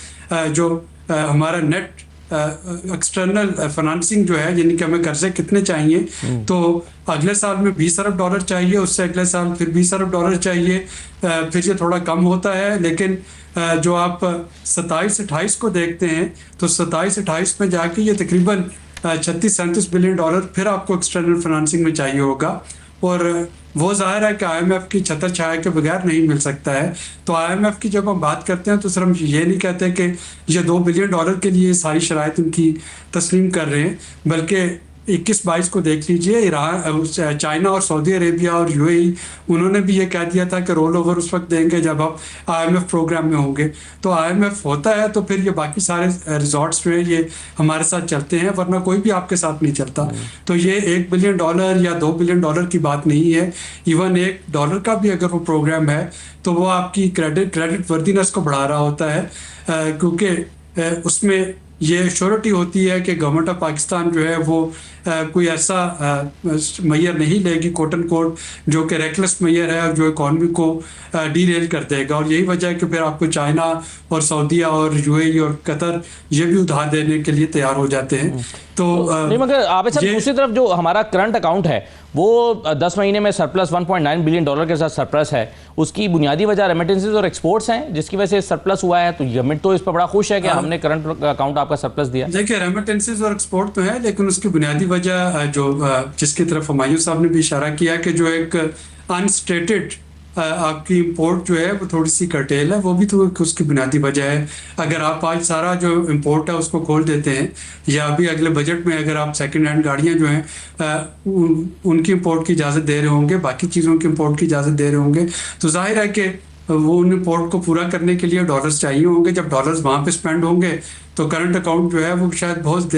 जो हमारा नेट एक्सटर्नल फाइनेंसिंग जो है, यानी कि हमें कर्जे कितने चाहिए, तो अगले साल में 20 अरब डॉलर चाहिए, उससे अगले साल फिर 20 अरब डॉलर चाहिए, फिर ये थोड़ा कम होता है। लेकिन जो आप 27-28 को देखते हैं तो 27-28 में जाके ये तकरीबन 36-37 बिलियन डॉलर फिर आपको एक्सटर्नल फाइनेंसिंग में चाहिए होगा। और वो जाहिर है कि IMF की छतर छाया के बगैर नहीं मिल सकता है। तो IMF की जब हम बात करते हैं तो सिर्फ हम ये नहीं कहते कि ये 2 बिलियन डॉलर के लिए सारी शराइत उनकी तस्लीम कर रहे हैं, बल्कि 21-22 को देख लीजिए, ईरान, चाइना और सऊदी अरेबिया और UAE उन्होंने भी ये कह दिया था कि रोल ओवर उस वक्त देंगे जब आप IMF प्रोग्राम में होंगे। तो IMF होता है तो फिर ये बाकी सारे रिजॉर्ट्स जो है ये हमारे साथ चलते हैं, वरना कोई भी आपके साथ नहीं चलता। तो ये 1 बिलियन डॉलर या 2 बिलियन डॉलर की बात नहीं है। इवन $1 का भी अगर वो प्रोग्राम है तो वो आपकी क्रेडिट वर्दीनेस को बढ़ा रहा होता है, क्योंकि उसमें ये श्योरिटी होती है कि गवर्नमेंट ऑफ पाकिस्तान जो है वो कोई ऐसा मैयर नहीं लेगी कोट एंड कोट जो कि रेकलेस मैयर है और जो इकॉनमी को डीरेल कर देगा। और यही वजह है कि फिर आपको चाइना और सऊदीया और UAE और कतर ये भी उधार देने के लिए तैयार हो जाते हैं। तो नहीं, मगर आबिद साहब दूसरी तरफ जो हमारा करंट अकाउंट है वो 10 महीने में सरप्लस $1.9 बिलियन के साथ सरप्लस है। उसकी बुनियादी वजह रेमिटेंसेस और एक्सपोर्ट्स हैं जिसकी वजह से सरप्लस हुआ है। तो गवर्नमेंट तो इस पर बड़ा खुश है कि हमने करंट अकाउंट आपका सरप्लस दिया। देखिए रेमिटेंसेस और एक्सपोर्ट तो है, लेकिन उसकी बुनियादी वजह जो जिसकी तरफ हुमायूं साहब ने भी इशारा किया कि जो एक अनस्टेटेड आपकी इंपोर्ट जो है वो थोड़ी सी कर्टेल है, वो भी तो उसकी बुनियादी वजह है। अगर आप आज सारा जो इंपोर्ट है उसको खोल देते हैं, या अभी अगले बजट में अगर आप सेकंड हैंड गाड़ियां जो हैं उनकी इंपोर्ट की इजाज़त दे रहे होंगे, बाकी चीज़ों की इंपोर्ट की इजाज़त दे रहे होंगे, तो जाहिर है कि वो उन इंपोर्ट को पूरा करने के लिए डॉलर्स चाहिए होंगे। जब डॉलर्स वहाँ पे स्पेंड होंगे तो करंट अकाउंट जो है वो शायद बहुत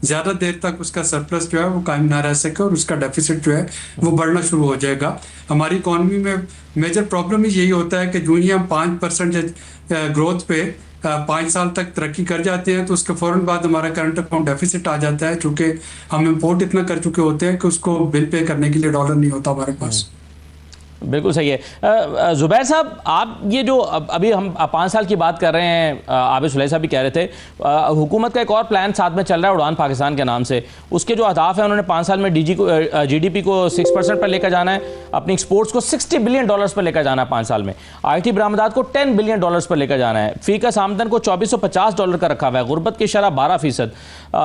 ज़्यादा देर तक उसका सरप्लस जो है वो कायम ना रह सके, और उसका डेफिसिट जो है वो बढ़ना शुरू हो जाएगा। हमारी इकॉनमी में मेजर प्रॉब्लम ही यही होता है कि जो ही हम 5% ग्रोथ पे 5 साल तक तरक्की कर जाते हैं तो उसके फ़ौरन बाद हमारा करंट अकाउंट डेफिसिट आ जाता है, चूँकि हम इम्पोर्ट इतना कर चुके होते हैं कि उसको बिल पे करने के लिए डॉलर नहीं होता हमारे पास। बिल्कुल सही है। जुबैर साहब, आप ये जो अभी हम 5 साल की बात कर रहे हैं, आबिद सुलैही साहब भी कह रहे थे, हुकूमत का एक और प्लान साथ में चल रहा है उड़ान पाकिस्तान के नाम से। उसके जो अहदाफ हैं, उन्होंने 5 साल में जीडीपी को 6% पर लेकर जाना है, अपनी एक्सपोर्ट्स को $60 बिलियन पर लेकर जाना है 5 साल में, IT बरामदात को $10 बिलियन पर लेकर जाना है, फीकस आमदन को $2450 का रखा हुआ है, गुर्बत की शरह 12%,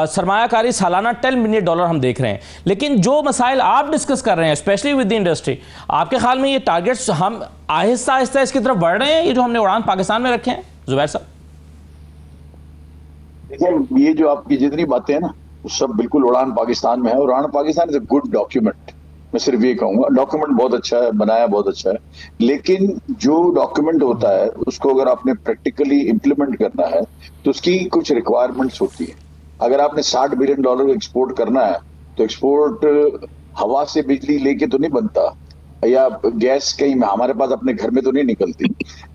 सरमायाकारी सालाना $10 बिलियन हम देख रहे हैं। लेकिन जो मसाइल आप डिस्कस कर रहे हैं, स्पेशली विद द इंडस्ट्री, आपके ख्याल में ये टारगेट्स हम आहिस्ता आहिस्ता इसकी तरफ बढ़ रहे हैं, ये जो हमने उड़ान पाकिस्तान में रखे हैं? जुबैर साहब, देखिए, ये जो आपकी जितनी बातें हैं ना, वो सब बिल्कुल उड़ान पाकिस्तान में है। उड़ान Pakistan is a good document. मैं सिर्फ ये कहूंगा, डॉक्यूमेंट बहुत अच्छा है, बनाया बहुत अच्छा है, लेकिन जो डॉक्यूमेंट होता है उसको अगर आपने प्रैक्टिकली इंप्लीमेंट करना है तो उसकी कुछ रिक्वायरमेंट्स होती है। अगर आपने $60 बिलियन एक्सपोर्ट करना है तो एक्सपोर्ट हवा से बिजली लेके तो नहीं बनता, या गैस कहीं हमारे पास अपने घर में तो नहीं निकलती।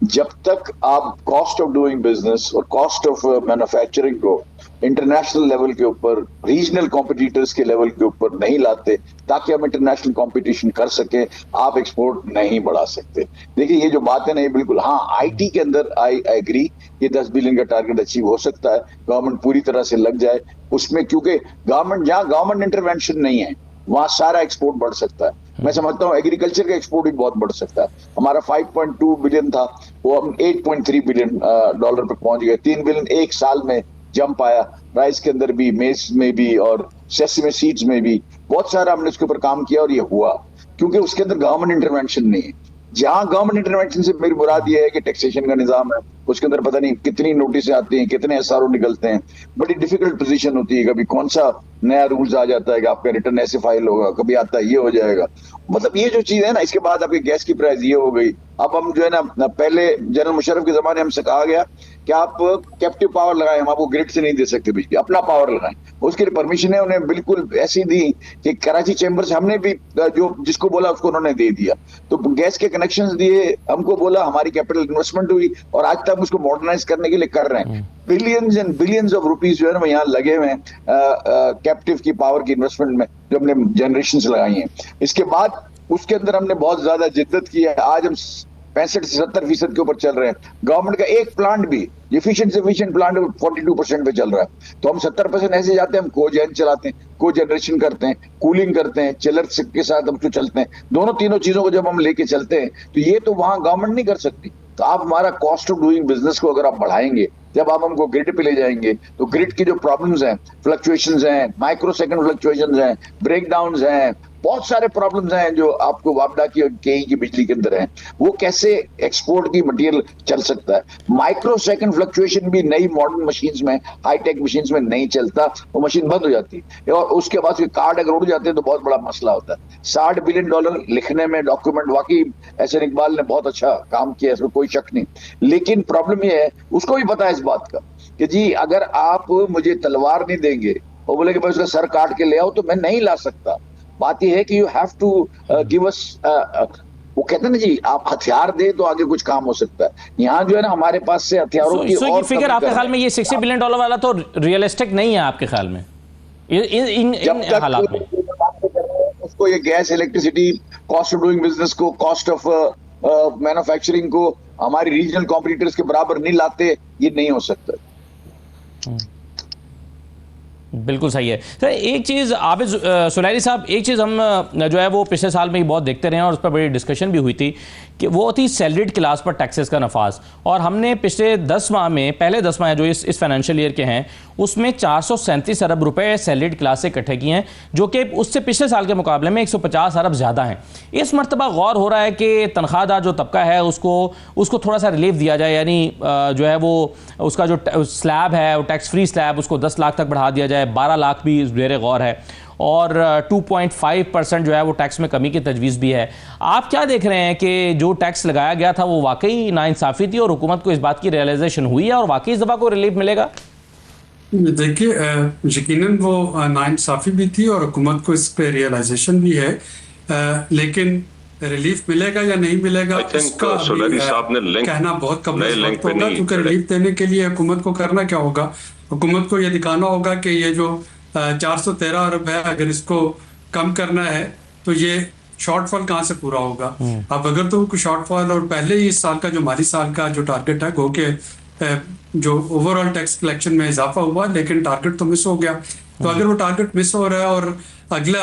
जब तक आप कॉस्ट ऑफ डूइंग बिजनेस और कॉस्ट ऑफ मैन्युफैक्चरिंग को इंटरनेशनल लेवल के ऊपर, रीजनल कॉम्पिटिटर्स के लेवल के ऊपर नहीं लाते ताकि हम इंटरनेशनल कंपटीशन कर सके, आप एक्सपोर्ट नहीं बढ़ा सकते। देखिए, ये जो बात है ना, ये बिल्कुल, हाँ, IT के अंदर आई एग्री, ये 10 बिलियन का टारगेट अचीव हो सकता है, गवर्नमेंट पूरी तरह से लग जाए उसमें, क्योंकि जहां गवर्नमेंट इंटरवेंशन नहीं है वहां सारा एक्सपोर्ट बढ़ सकता है। मैं समझता हूँ एग्रीकल्चर का एक्सपोर्ट भी बहुत बढ़ सकता है। हमारा 5.2 बिलियन था, वो हम $8.3 बिलियन पे पहुंच गए। 3 बिलियन एक साल में जंप आया। राइस के अंदर भी, मेज में भी, और सेसमे सीड्स में भी बहुत सारा हमने उसके ऊपर काम किया, और ये हुआ क्योंकि उसके अंदर गवर्नमेंट इंटरवेंशन नहीं है। जहां गवर्नमेंट इंटरवेंशन से मेरी मुराद ये है कि टैक्सेशन का निजाम है, उसके अंदर पता नहीं कितनी नोटिस आती हैं, कितने SRO निकलते हैं, बड़ी डिफिकल्ट पोजीशन होती है। कभी कौन सा नया रूल्स आ जाता है कि आपका रिटर्न ऐसे फाइल होगा, कभी आता है ये हो जाएगा। मतलब ये जो चीज है ना, इसके बाद आपकी गैस की प्राइस ये हो गई। अब हम जो है ना, पहले जनरल मुशर्रफ के जमाने हमसे कहा गया कि आप कैप्टिव पावर लगाएं, हम आपको ग्रिड से नहीं दे सकते बिजली, अपना पावर लगाएं। उसके लिए परमिशन है उन्हें बिल्कुल ऐसी दी कि कराची चैम्बर से हमने भी जो जिसको बोला उसको उन्होंने दे दिया। तो गैस के कनेक्शंस दिए, हमको बोला, हमारी कैपिटल इन्वेस्टमेंट हुई, और आज तक उसको मॉडर्नाइज करने के लिए कर रहे हैं। Billions and billions of rupees जो है ना यहाँ लगे हुए हैं कैप्टिव की पावर की इन्वेस्टमेंट में, जो हमने जनरेशन लगाई हैं। इसके बाद उसके अंदर हमने बहुत ज्यादा जिद्दत की है। आज हम 65 से 70% के ऊपर चल रहे हैं। गवर्नमेंट का एक प्लांट भी एफिशिएंट प्लांट 42% पे चल रहा है। तो हम 70% ऐसे जाते हैं, हम कोजेन चलाते हैं, को जनरेशन करते हैं, कूलिंग करते हैं, चिलर के साथ हम चलते हैं। दोनों तीनों चीजों को जब हम लेके चलते हैं तो ये तो वहां गवर्नमेंट नहीं कर सकती। तो आप हमारा कॉस्ट ऑफ डूइंग बिजनेस को अगर आप बढ़ाएंगे, जब आप हमको ग्रिड पे ले जाएंगे, तो ग्रिड की जो प्रॉब्लम्स हैं, फ्लक्चुएशंस हैं, माइक्रो सेकंड फ्लक्चुएशंस हैं, ब्रेकडाउन्स हैं, बहुत सारे प्रॉब्लम्स हैं जो आपको वापडा की और केई की बिजली के अंदर हैं। वो कैसे एक्सपोर्ट की मटेरियल चल सकता है? माइक्रो सेकंड फ्लक्चुएशन भी नई मॉडर्न मशीन्स में, हाईटेक मशीन्स में नहीं चलता, वो मशीन बंद हो जाती है, और उसके बाद कार्ड अगर उड़ जाते हैं तो बहुत बड़ा मसला होता है। $60 बिलियन लिखने में डॉक्यूमेंट, वाकई एहसन इकबाल ने बहुत अच्छा काम किया, इसमें कोई शक नहीं। लेकिन प्रॉब्लम ये है, उसको भी पता है इस बात का कि जी अगर आप मुझे तलवार नहीं देंगे और बोले कि भाई उसका सर काट के ले आओ, तो मैं नहीं ला सकता। बात यह है कि you have to give us, वो कहते हैं ना जी, आप हथियार दे तो आगे कुछ काम हो सकता है। यहाँ जो है ना, हमारे पास से हथियारों की और फिगर आपके ख्याल में ये $60 बिलियन वाला तो रियलिस्टिक नहीं है आपके ख्याल में इन हालात में? उसको ये gas, electricity, cost of doing business को, कॉस्ट ऑफ मैन्युफैक्चरिंग को हमारी रीजनल कॉम्पिटिटर्स के बराबर नहीं लाते, ये नहीं हो सकता। बिल्कुल सही है। तो एक चीज़ आबिद सुलैही साहब, एक चीज़ हम जो है वो पिछले साल में ही बहुत देखते रहे हैं और उस पर बड़ी डिस्कशन भी हुई थी कि वो थी सैलरीड क्लास पर टैक्सेस का नफाज। और हमने पिछले 10 माह में, पहले 10 माह जो इस फाइनेंशियल ईयर के हैं, उसमें 437 अरब रुपए सैलरीड क्लास से इकट्ठे किए हैं, जो कि उससे पिछले साल के मुकाबले में 150 अरब ज़्यादा हैं। इस मरतबा गौर हो रहा है कि तनख्वाहदार जो तबका है उसको थोड़ा सा रिलीफ दिया जाए, यानी जो है वो उसका जो स्लैब है, वो टैक्स फ्री स्लैब, उसको 10 लाख तक बढ़ा दिया जाए, 12 लाख भी ज़ेर गौर है, और 2.5% जो है वो टैक्स में कमी की तजवीज़ भी है। आप क्या देख रहे हैं कि जो टैक्स लगाया गया था वो वाकई नाइंसाफ़ी थी और हुकूमत को इस बात की रियलाइजेशन हुई है और वाकई इस दफ़ा को रिलीफ मिलेगा? देखिए, यकीनन वो नाइंसाफ़ी भी थी और हुकूमत को इस पे रियलाइजेशन भी है, लेकिन रिलीफ मिलेगा या नहीं मिलेगा इसका कहना बहुत कम वक्त होगा, क्योंकि रिलीफ देने के लिए हुकूमत को करना क्या होगा? हुकूमत को ये दिखाना होगा कि ये जो 413 अरब है, अगर इसको कम करना है तो ये शॉर्टफॉल कहाँ से पूरा होगा। अब अगर तो शॉर्टफॉल, और पहले ही इस साल का जो माली साल का जो टारगेट है, गो के जो ओवरऑल टैक्स कलेक्शन में इजाफा हुआ, लेकिन टारगेट तो मिस हो गया। तो अगर वो टारगेट मिस हो रहा है और अगला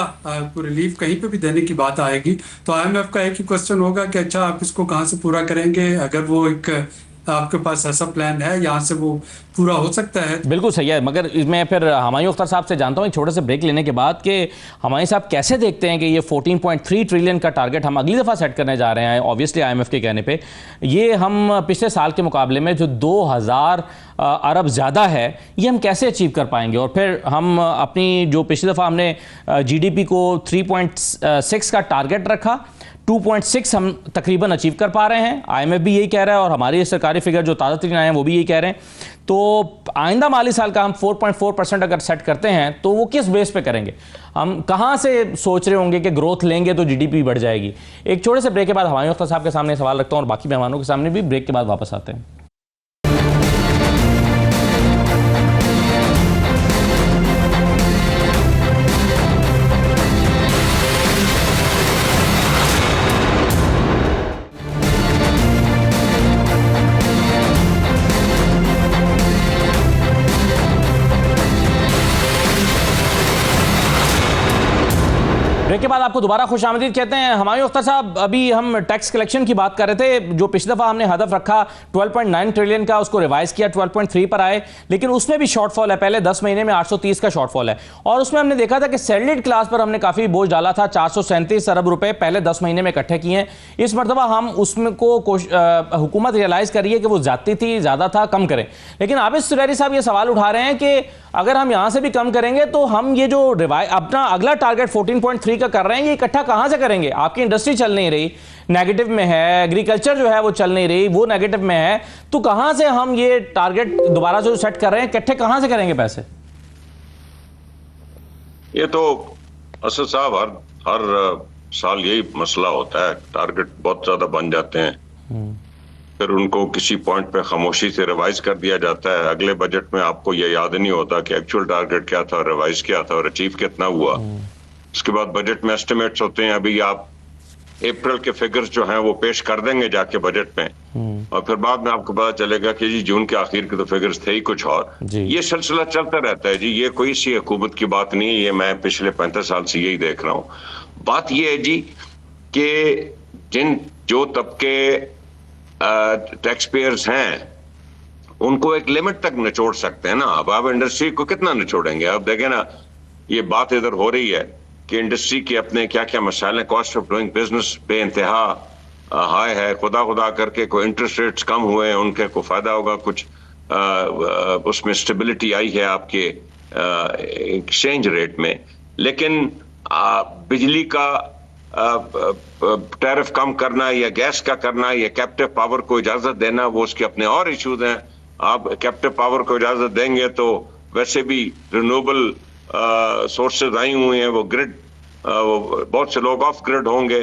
रिलीफ कहीं पे भी देने की बात आएगी, तो IMF का एक ही क्वेश्चन होगा कि अच्छा आप इसको कहाँ से पूरा करेंगे। अगर वो एक आपके पास ऐसा प्लान है यहाँ से वो पूरा हो सकता है। बिल्कुल सही है, मगर मैं फिर हुमायूं अख्तर साहब से जानता हूँ एक छोटे से ब्रेक लेने के बाद कि हुमायूं साहब कैसे देखते हैं कि ये 14.3 ट्रिलियन का टारगेट हम अगली दफ़ा सेट करने जा रहे हैं, ऑब्वियसली IMF के कहने पे, ये हम पिछले साल के मुकाबले में जो 2000 अरब ज़्यादा है, ये हम कैसे अचीव कर पाएंगे? और फिर हम अपनी जो पिछली दफ़ा हमने GDP को 3.6 का टारगेट रखा, 2.6 हम तकरीबन अचीव कर पा रहे हैं। IMF भी यही कह रहा है और हमारी सरकारी फिगर जो ताज़ा तरीन आए हैं वो भी यही कह रहे हैं। तो आइंदा माली साल का हम 4.4% अगर सेट करते हैं तो वो किस बेस पे करेंगे? हम कहाँ से सोच रहे होंगे कि ग्रोथ लेंगे तो GDP बढ़ जाएगी? एक छोटे से ब्रेक के बाद हुमायूं अख्तर साहब के सामने सवाल रखता हूँ और बाकी मेहमानों के सामने भी ब्रेक के बाद वापस आते हैं। ब्रेक के बाद आपको दोबारा खुशामदीद कहते हैं। हुमायूं अख्तर साहब, अभी हम टैक्स कलेक्शन की बात कर रहे थे, जो पिछली दफ़ा हमने हदफ रखा 12.9 ट्रिलियन का, उसको रिवाइज किया, 12.3 पर आए, लेकिन उसमें भी शॉर्टफॉल है। पहले 10 महीने में 830 का शॉर्टफॉल है और उसमें हमने देखा था कि सैलरीड क्लास पर हमने काफ़ी बोझ डाला था। 437 अरब रुपए पहले 10 महीने में इकट्ठे किए हैं। इस मरतबा हम उसमें को हुकूमत रियलाइज़ करिए कि वो ज़्यादा थी, ज़्यादा था, कम करें। लेकिन आबिद सुरैरी साहब ये सवाल उठा रहे हैं कि अगर हम यहाँ से भी कम करेंगे तो हम ये जो अपना अगला टारगेट 14.3 का कर रहे हैं, ये इकट्ठा कहाँ से करेंगे? आपकी इंडस्ट्री चल नहीं रही, नेगेटिव में है, एग्रीकल्चर जो है वो चल नहीं रही, वो नेगेटिव में है, तो कहाँ से हम ये टारगेट दोबारा जो सेट कर रहे हैं, इकट्ठे कहाँ से करेंगे पैसे? ये तो असद साहब हर साल यही मसला होता है, टारगेट बहुत ज्यादा बन जाते हैं, फिर उनको किसी पॉइंट पे खामोशी से रिवाइज कर दिया जाता है। अगले बजट में आपको ये याद नहीं होता कि एक्चुअल टारगेट क्या था, रिवाइज क्या था और अचीव कितना हुआ। उसके बाद बजट में एस्टिमेट्स होते हैं। अभी आप अप्रैल के फिगर्स जो हैं वो पेश कर देंगे जाके बजट में, और फिर बाद में आपको पता चलेगा कि जी जून के आखिर के तो फिगर्स थे ही कुछ और। ये सिलसिला चलता रहता है जी, ये कोई सी हुकूमत की बात नहीं है, ये मैं पिछले 35 साल से यही देख रहा हूँ। बात ये है जी कि जो तबके टैक्स पेयर्स हैं उनको एक लिमिट तक निचोड़ सकते हैं ना। अब आप इंडस्ट्री को कितना निचोड़ेंगे? अब देखें ना, ये बात इधर हो रही है कि इंडस्ट्री के अपने क्या क्या मसाइल हैं। कॉस्ट ऑफ डूइंग बिजनेस पे इंतहा हाई है, खुदा करके कोई इंटरेस्ट रेट्स कम हुए हैं, उनके को फायदा होगा, कुछ उसमें स्टेबिलिटी आई है आपके एक्सचेंज रेट में। लेकिन बिजली का टैरिफ कम करना या गैस का करना या कैप्टिव पावर को इजाजत देना, वो उसके अपने और इश्यूज हैं। आप कैप्टिव पावर को इजाजत देंगे तो वैसे भी रिन्यूएबल सोर्सेज आई हुए हैं, वो ग्रिड, बहुत से लोग ऑफ ग्रिड होंगे।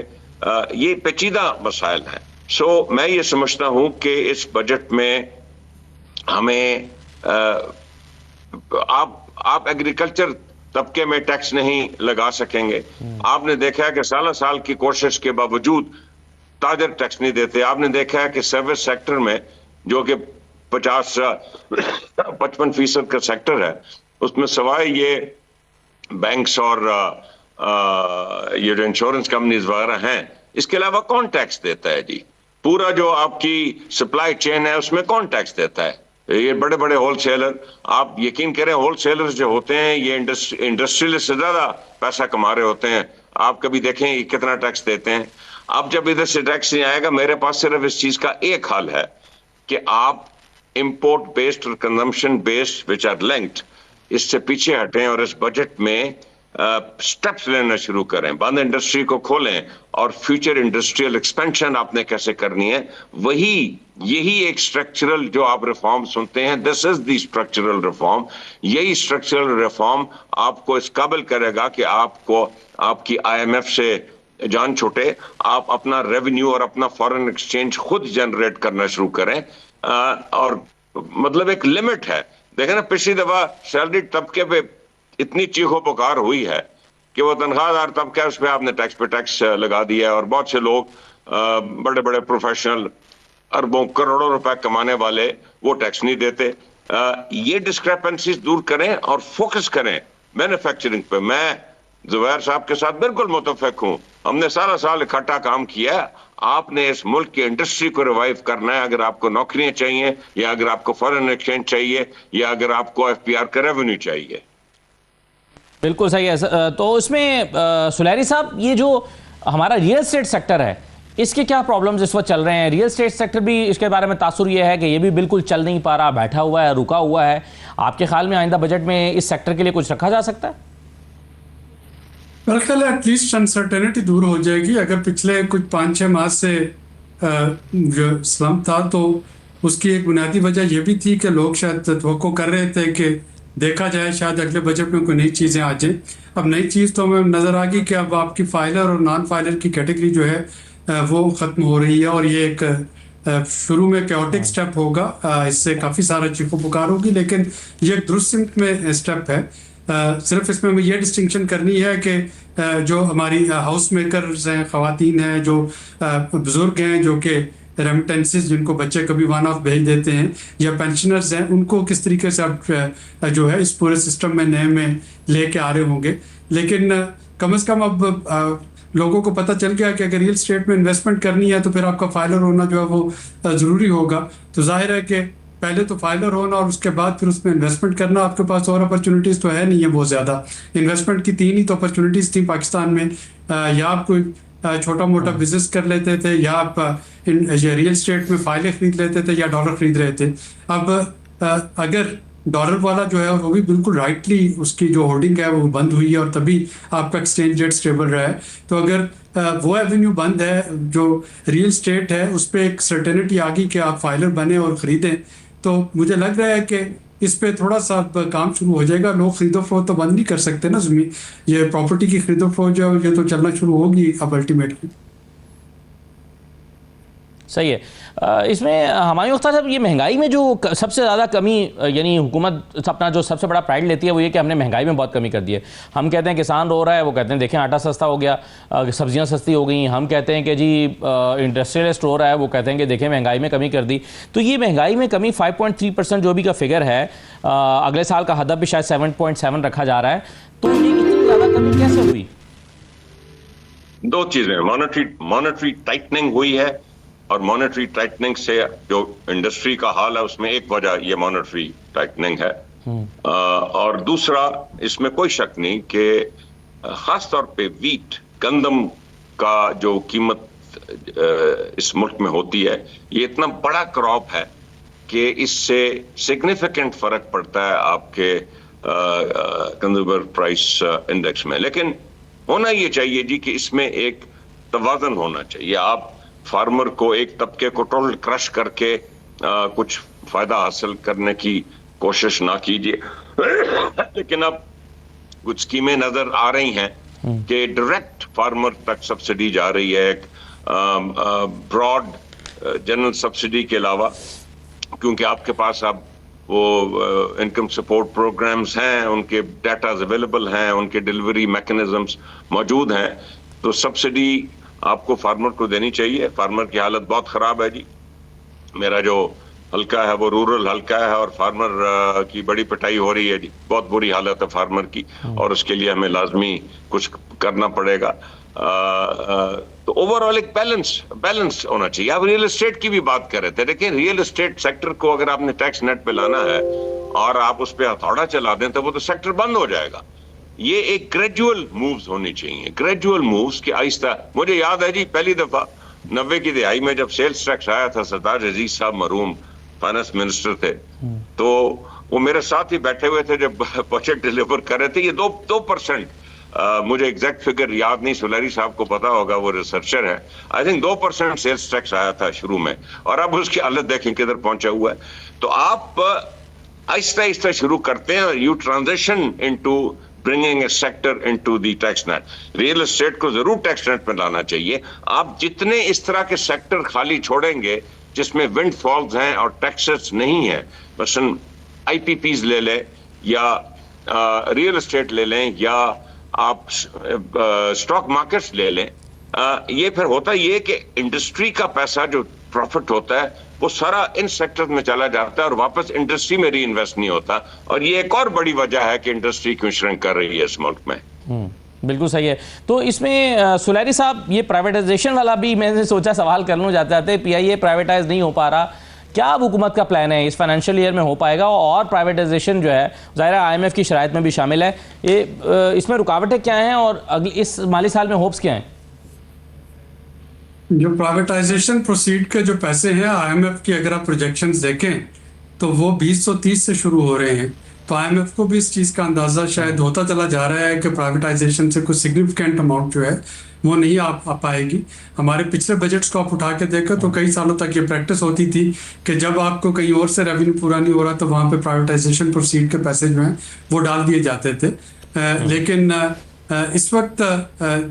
ये पेचीदा मसाइल हैं। सो मैं ये समझता हूं कि इस बजट में हमें आप एग्रीकल्चर तबके में टैक्स नहीं लगा सकेंगे। आपने देखा है कि साल की कोशिश के बावजूद ताजर टैक्स नहीं देते। आपने देखा है कि सर्विस सेक्टर में, जो कि 55% का सेक्टर है, उसमें सवाए ये बैंक्स और ये जो इंश्योरेंस कंपनीज वगैरह हैं, इसके अलावा कौन टैक्स देता है जी? पूरा जो आपकी सप्लाई चेन है उसमें कौन टैक्स देता है? ये बड़े बड़े होलसेलर, आप यकीन करें होलसेलर्स जो होते हैं ये इंडस्ट्रियलिस्ट से ज्यादा पैसा कमा रहे होते हैं। आप कभी देखें ये कितना टैक्स देते हैं। अब जब इधर से टैक्स नहीं आएगा, मेरे पास सिर्फ इस चीज का एक हल है कि आप इंपोर्ट बेस्ड और consumption based which are linked, इससे पीछे हटें और इस बजट में स्टेप्स लेना शुरू करें। बंद इंडस्ट्री को खोलें और फ्यूचर इंडस्ट्रियल एक्सपेंशन आपने कैसे करनी है, यही एक स्ट्रक्चरल जो आप रिफॉर्म सुनते हैं, this is the structural reform. यही स्ट्रक्चरल रिफॉर्म आपको इस काबिल करेगा कि आपको आपकी IMF से जान छूटे, आप अपना रेवेन्यू और अपना फॉरेन एक्सचेंज खुद जनरेट करना शुरू करें। और मतलब एक लिमिट है। देखें ना, पिछली दफा सैलरी तबके पे इतनी चीखो पुकार हुई है कि वो तनख्वाहदार तबका है, उस पर आपने टैक्स पे टैक्स लगा दिया है। और बहुत से लोग बड़े बड़े प्रोफेशनल अरबों करोड़ों रुपए कमाने वाले वो टैक्स नहीं देते। ये डिस्क्रिपेंसीज दूर करें और फोकस करें मैन्युफैक्चरिंग पे। मैं जुबैर साहब के साथ बिल्कुल मुतफिक हूं। हमने सारा साल इकट्ठा काम किया। आपने इस मुल्क की इंडस्ट्री को रिवाइव करना है। अगर आपको नौकरियां चाहिए, या अगर आपको फॉरेन एक्सचेंज चाहिए, या अगर आपको FPR का रेवेन्यू चाहिए। बिल्कुल सही है। तो इसमें सुलैरी साहब, ये जो हमारा रियल एस्टेट सेक्टर है, इसके क्या प्रॉब्लम्स इस वक्त चल रहे हैं? रियल एस्टेट सेक्टर भी, इसके बारे में तासुर ये है कि ये भी बिल्कुल चल नहीं पा रहा, बैठा हुआ है, रुका हुआ है। आपके ख्याल में आइंदा बजट में इस सेक्टर के लिए कुछ रखा जा सकता है? मेरा ख्याल है एटलीस्ट अनसर्टेनिटी दूर हो जाएगी। अगर पिछले कुछ 5-6 माह से जो स्लम था, तो उसकी एक बुनियादी वजह यह भी थी कि लोग शायद तवक्को कर रहे थे कि देखा जाए शायद अगले बजट में कोई नई चीज़ें आ जाए। अब नई चीज़ तो हमें नज़र आ गई कि अब आपकी फाइलर और नॉन फाइलर की कैटेगरी जो है वो ख़त्म हो रही है। और ये एक शुरू में कैओटिक स्टेप होगा, इससे काफ़ी सारा चीखो पुकार होगी, लेकिन ये एक दुरुस्त में स्टेप है। सिर्फ इसमें हमें ये डिस्टिंक्शन करनी है कि जो हमारी हाउस मेकर्स हैं, ख़वातीन हैं, जो बुज़ुर्ग हैं जो कि रेमिटेंसेस जिनको बच्चे कभी वन ऑफ भेज देते हैं, या पेंशनर्स हैं, उनको किस तरीके से अब जो है इस पूरे सिस्टम में नए में लेके आ रहे होंगे। लेकिन कम से कम अब लोगों को पता चल गया कि अगर रियल एस्टेट में इन्वेस्टमेंट करनी है तो फिर आपका फाइलर होना जो है वो ज़रूरी होगा। तो जाहिर है कि पहले तो फाइलर होना और उसके बाद फिर उसमें इन्वेस्टमेंट करना। आपके पास और अपॉर्चुनिटीज़ तो है नहीं है बहुत ज़्यादा। इन्वेस्टमेंट की 3 ही तो अपॉर्चुनिटीज़ थी पाकिस्तान में, या आप कोई छोटा मोटा बिजनेस कर लेते थे, या आप रियल एस्टेट में फाइलें खरीद लेते थे, या डॉलर खरीद रहे थे। अब अगर डॉलर वाला जो है वो भी बिल्कुल राइटली उसकी जो होल्डिंग है वो बंद हुई है और तभी आपका एक्सचेंज रेट स्टेबल रहा है। तो अगर वो एवेन्यू बंद है, जो रियल एस्टेट है उस पर एक सर्टेनिटी आ गई कि आप फाइलर बने और ख़रीदें, तो मुझे लग रहा है कि इस पे थोड़ा सा काम शुरू हो जाएगा। लोग खरीदो फरोख्त तो बंद नहीं कर सकते ना ज़मीन, ये प्रॉपर्टी की खरीदो फरोख्त जो है ये तो चलना शुरू होगी अब अल्टीमेटली। सही है। इसमें हमारी मुख्तार साहब, ये महंगाई में जो सबसे ज़्यादा कमी, यानी हुकूमत अपना जो सबसे बड़ा प्राइड लेती है वो ये कि हमने महंगाई में बहुत कमी कर दी है। हम कहते हैं किसान रो रहा है, वो कहते हैं देखें आटा सस्ता हो गया, सब्जियां सस्ती हो गई। हम कहते हैं कि जी इंडस्ट्रियलिस्ट रो रहा है, वो कहते हैं कि देखें महंगाई में कमी कर दी। तो ये महंगाई में कमी 5.3% जो भी का फिगर है, अगले साल का हदफ भी शायद 7.7 रखा जा रहा है। तो ये इतनी ज़्यादा कमी कैसे हुई? 2 चीज़ें, मॉनेटरी टाइटनिंग हुई है, और मॉनेटरी टाइटनिंग से जो इंडस्ट्री का हाल है उसमें एक वजह ये मॉनेटरी टाइटनिंग है। और दूसरा, इसमें कोई शक नहीं कि खास तौर पे वीट, गंदम का जो कीमत इस मुल्क में होती है, ये इतना बड़ा क्रॉप है कि इससे सिग्निफिकेंट फर्क पड़ता है आपके कंज्यूमर प्राइस इंडेक्स में। लेकिन होना ये चाहिए जी कि इसमें एक तवाज़ुन होना चाहिए। आप फार्मर को एक तबके को टोटल क्रश करके कुछ फायदा हासिल करने की कोशिश ना कीजिए। लेकिन अब कुछ स्कीमें नजर आ रही हैं कि डायरेक्ट फार्मर तक सब्सिडी जा रही है, एक ब्रॉड जनरल सब्सिडी के अलावा, क्योंकि आपके पास अब वो इनकम सपोर्ट प्रोग्राम्स हैं, उनके डाटा अवेलेबल हैं, उनके डिलीवरी मैकेनिज्म्स मौजूद हैं, तो सब्सिडी आपको फार्मर को देनी चाहिए। फार्मर की हालत बहुत ख़राब है जी। मेरा जो हल्का है वो रूरल हल्का है, और फार्मर की बड़ी पिटाई हो रही है जी। बहुत बुरी हालत है फार्मर की, और उसके लिए हमें लाजमी कुछ करना पड़ेगा। तो ओवरऑल एक बैलेंस होना चाहिए। आप रियल एस्टेट की भी बात कर रहे थे, देखिए रियल एस्टेट सेक्टर को अगर आपने टैक्स नेट पे लाना है और आप उस पर हथौड़ा चला दें तो वो तो सेक्टर बंद हो जाएगा। ये एक ग्रेजुअल मूव्स होनी चाहिए, ग्रेजुअल मूव्स कि आहिस्ता। मुझे याद है जी, पहली दफा 90 की दिहाई में जब सेल्स टैक्स आया था, सरदार अजीज साहब मरहूम फाइनेंस मिनिस्टर थे, तो वो मेरे साथ ही बैठे हुए थे जब बजट डिलीवर कर रहे थे। ये 2%, मुझे एग्जैक्ट फिगर याद नहीं, सुलैरी साहब को पता होगा, वो रिसर्चर है। आई थिंक 2% सेल्स टैक्स आया था शुरू में, और अब उसकी हालत देखें किधर पहुंचा हुआ है। तो आप आहिस्ता आहिस्ता शुरू करते हैं, you transition into bringing A sector into the tax net. Real estate को जरूर टैक्स नेट में लाना चाहिए। आप जितने इस तरह के सेक्टर खाली छोड़ेंगे जिसमें विंड फॉल्स हैं और टैक्सेस नहीं है, मसलन आईपीपीज ले लें या रियल एस्टेट ले लें या आप स्टॉक मार्केट्स ले लें, ये फिर होता ये कि इंडस्ट्री का पैसा जो प्रॉफिट होता है वो सारा इन सेक्टर में चला जाता है और वापस इंडस्ट्री में री इन्वेस्ट नहीं होता। और ये एक और बड़ी वजह है कि इंडस्ट्री क्यों श्रिंक कर रही है इस मुल्क में। बिल्कुल सही है। तो इसमें सुलैरी साहब, ये प्राइवेटाइजेशन वाला भी मैंने सोचा सवाल कर लूँ जाते जाते। पीआईए प्राइवेटाइज नहीं हो पा रहा, क्या अब हुकूमत का प्लान है इस फाइनेंशियल ईयर में हो पाएगा? और प्राइवेटाइजेशन जो है ज़ाहिर है आईएमएफ की शराइत में भी शामिल है, ये इसमें रुकावटें क्या हैं और अगले इस माली साल में होप्स क्या हैं? जो प्राइवेटाइजेशन प्रोसीड के जो पैसे हैं आईएमएफ की अगर आप प्रोजेक्शंस देखें तो वो 2030 से शुरू हो रहे हैं। तो आईएमएफ को भी इस चीज़ का अंदाज़ा शायद होता चला जा रहा है कि प्राइवेटाइजेशन से कुछ सिग्निफिकेंट अमाउंट जो है वो नहीं आ पाएगी। हमारे पिछले बजट्स को आप उठा के देखें तो कई सालों तक ये प्रैक्टिस होती थी कि जब आपको कहीं और से रेवेन्यू पूरा नहीं हो रहा तो वहाँ पे प्राइवेटाइजेशन प्रोसीड के पैसे जो हैं वो डाल दिए जाते थे। लेकिन इस वक्त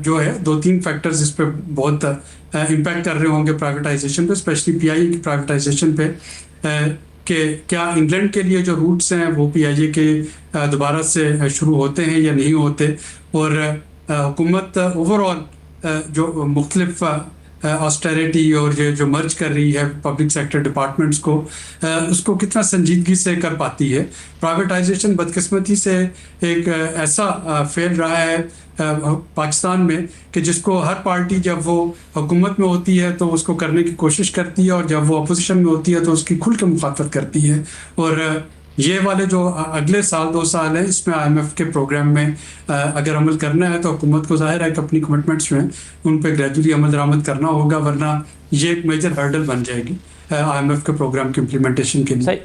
जो है 2-3 फैक्टर्स इस पर बहुत इम्पैक्ट कर रहे होंगे प्राइवेटाइजेशन पे, स्पेशली पीआईए की प्राइवेटाइजेशन पे, कि क्या इंग्लैंड के लिए जो रूट्स हैं वो पीआईए के दोबारा से शुरू होते हैं या नहीं होते, और हुकूमत ओवरऑल जो मुख्तलिफ ऑस्टेरिटी और ये जो मर्ज कर रही है पब्लिक सेक्टर डिपार्टमेंट्स को, उसको कितना संजीदगी से कर पाती है। प्राइवेटाइजेशन बदकिस्मती से एक ऐसा फेल रहा है पाकिस्तान में कि जिसको हर पार्टी जब वो हुकूमत में होती है तो उसको करने की कोशिश करती है और जब वो अपोजिशन में होती है तो उसकी खुल के मुखातबत करती है। और ये वाले जो अगले साल 2 साल है इसमें आईएमएफ के प्रोग्राम में अगर अमल करना है तो हुकूमत को जाहिर है कि अपनी कमिटमेंट्स में उन पे ग्रेजुअली अमल दरामद करना होगा, वरना ये एक मेजर हर्डल बन जाएगी आईएमएफ के प्रोग्राम की इम्प्लीमेंटेशन के लिए।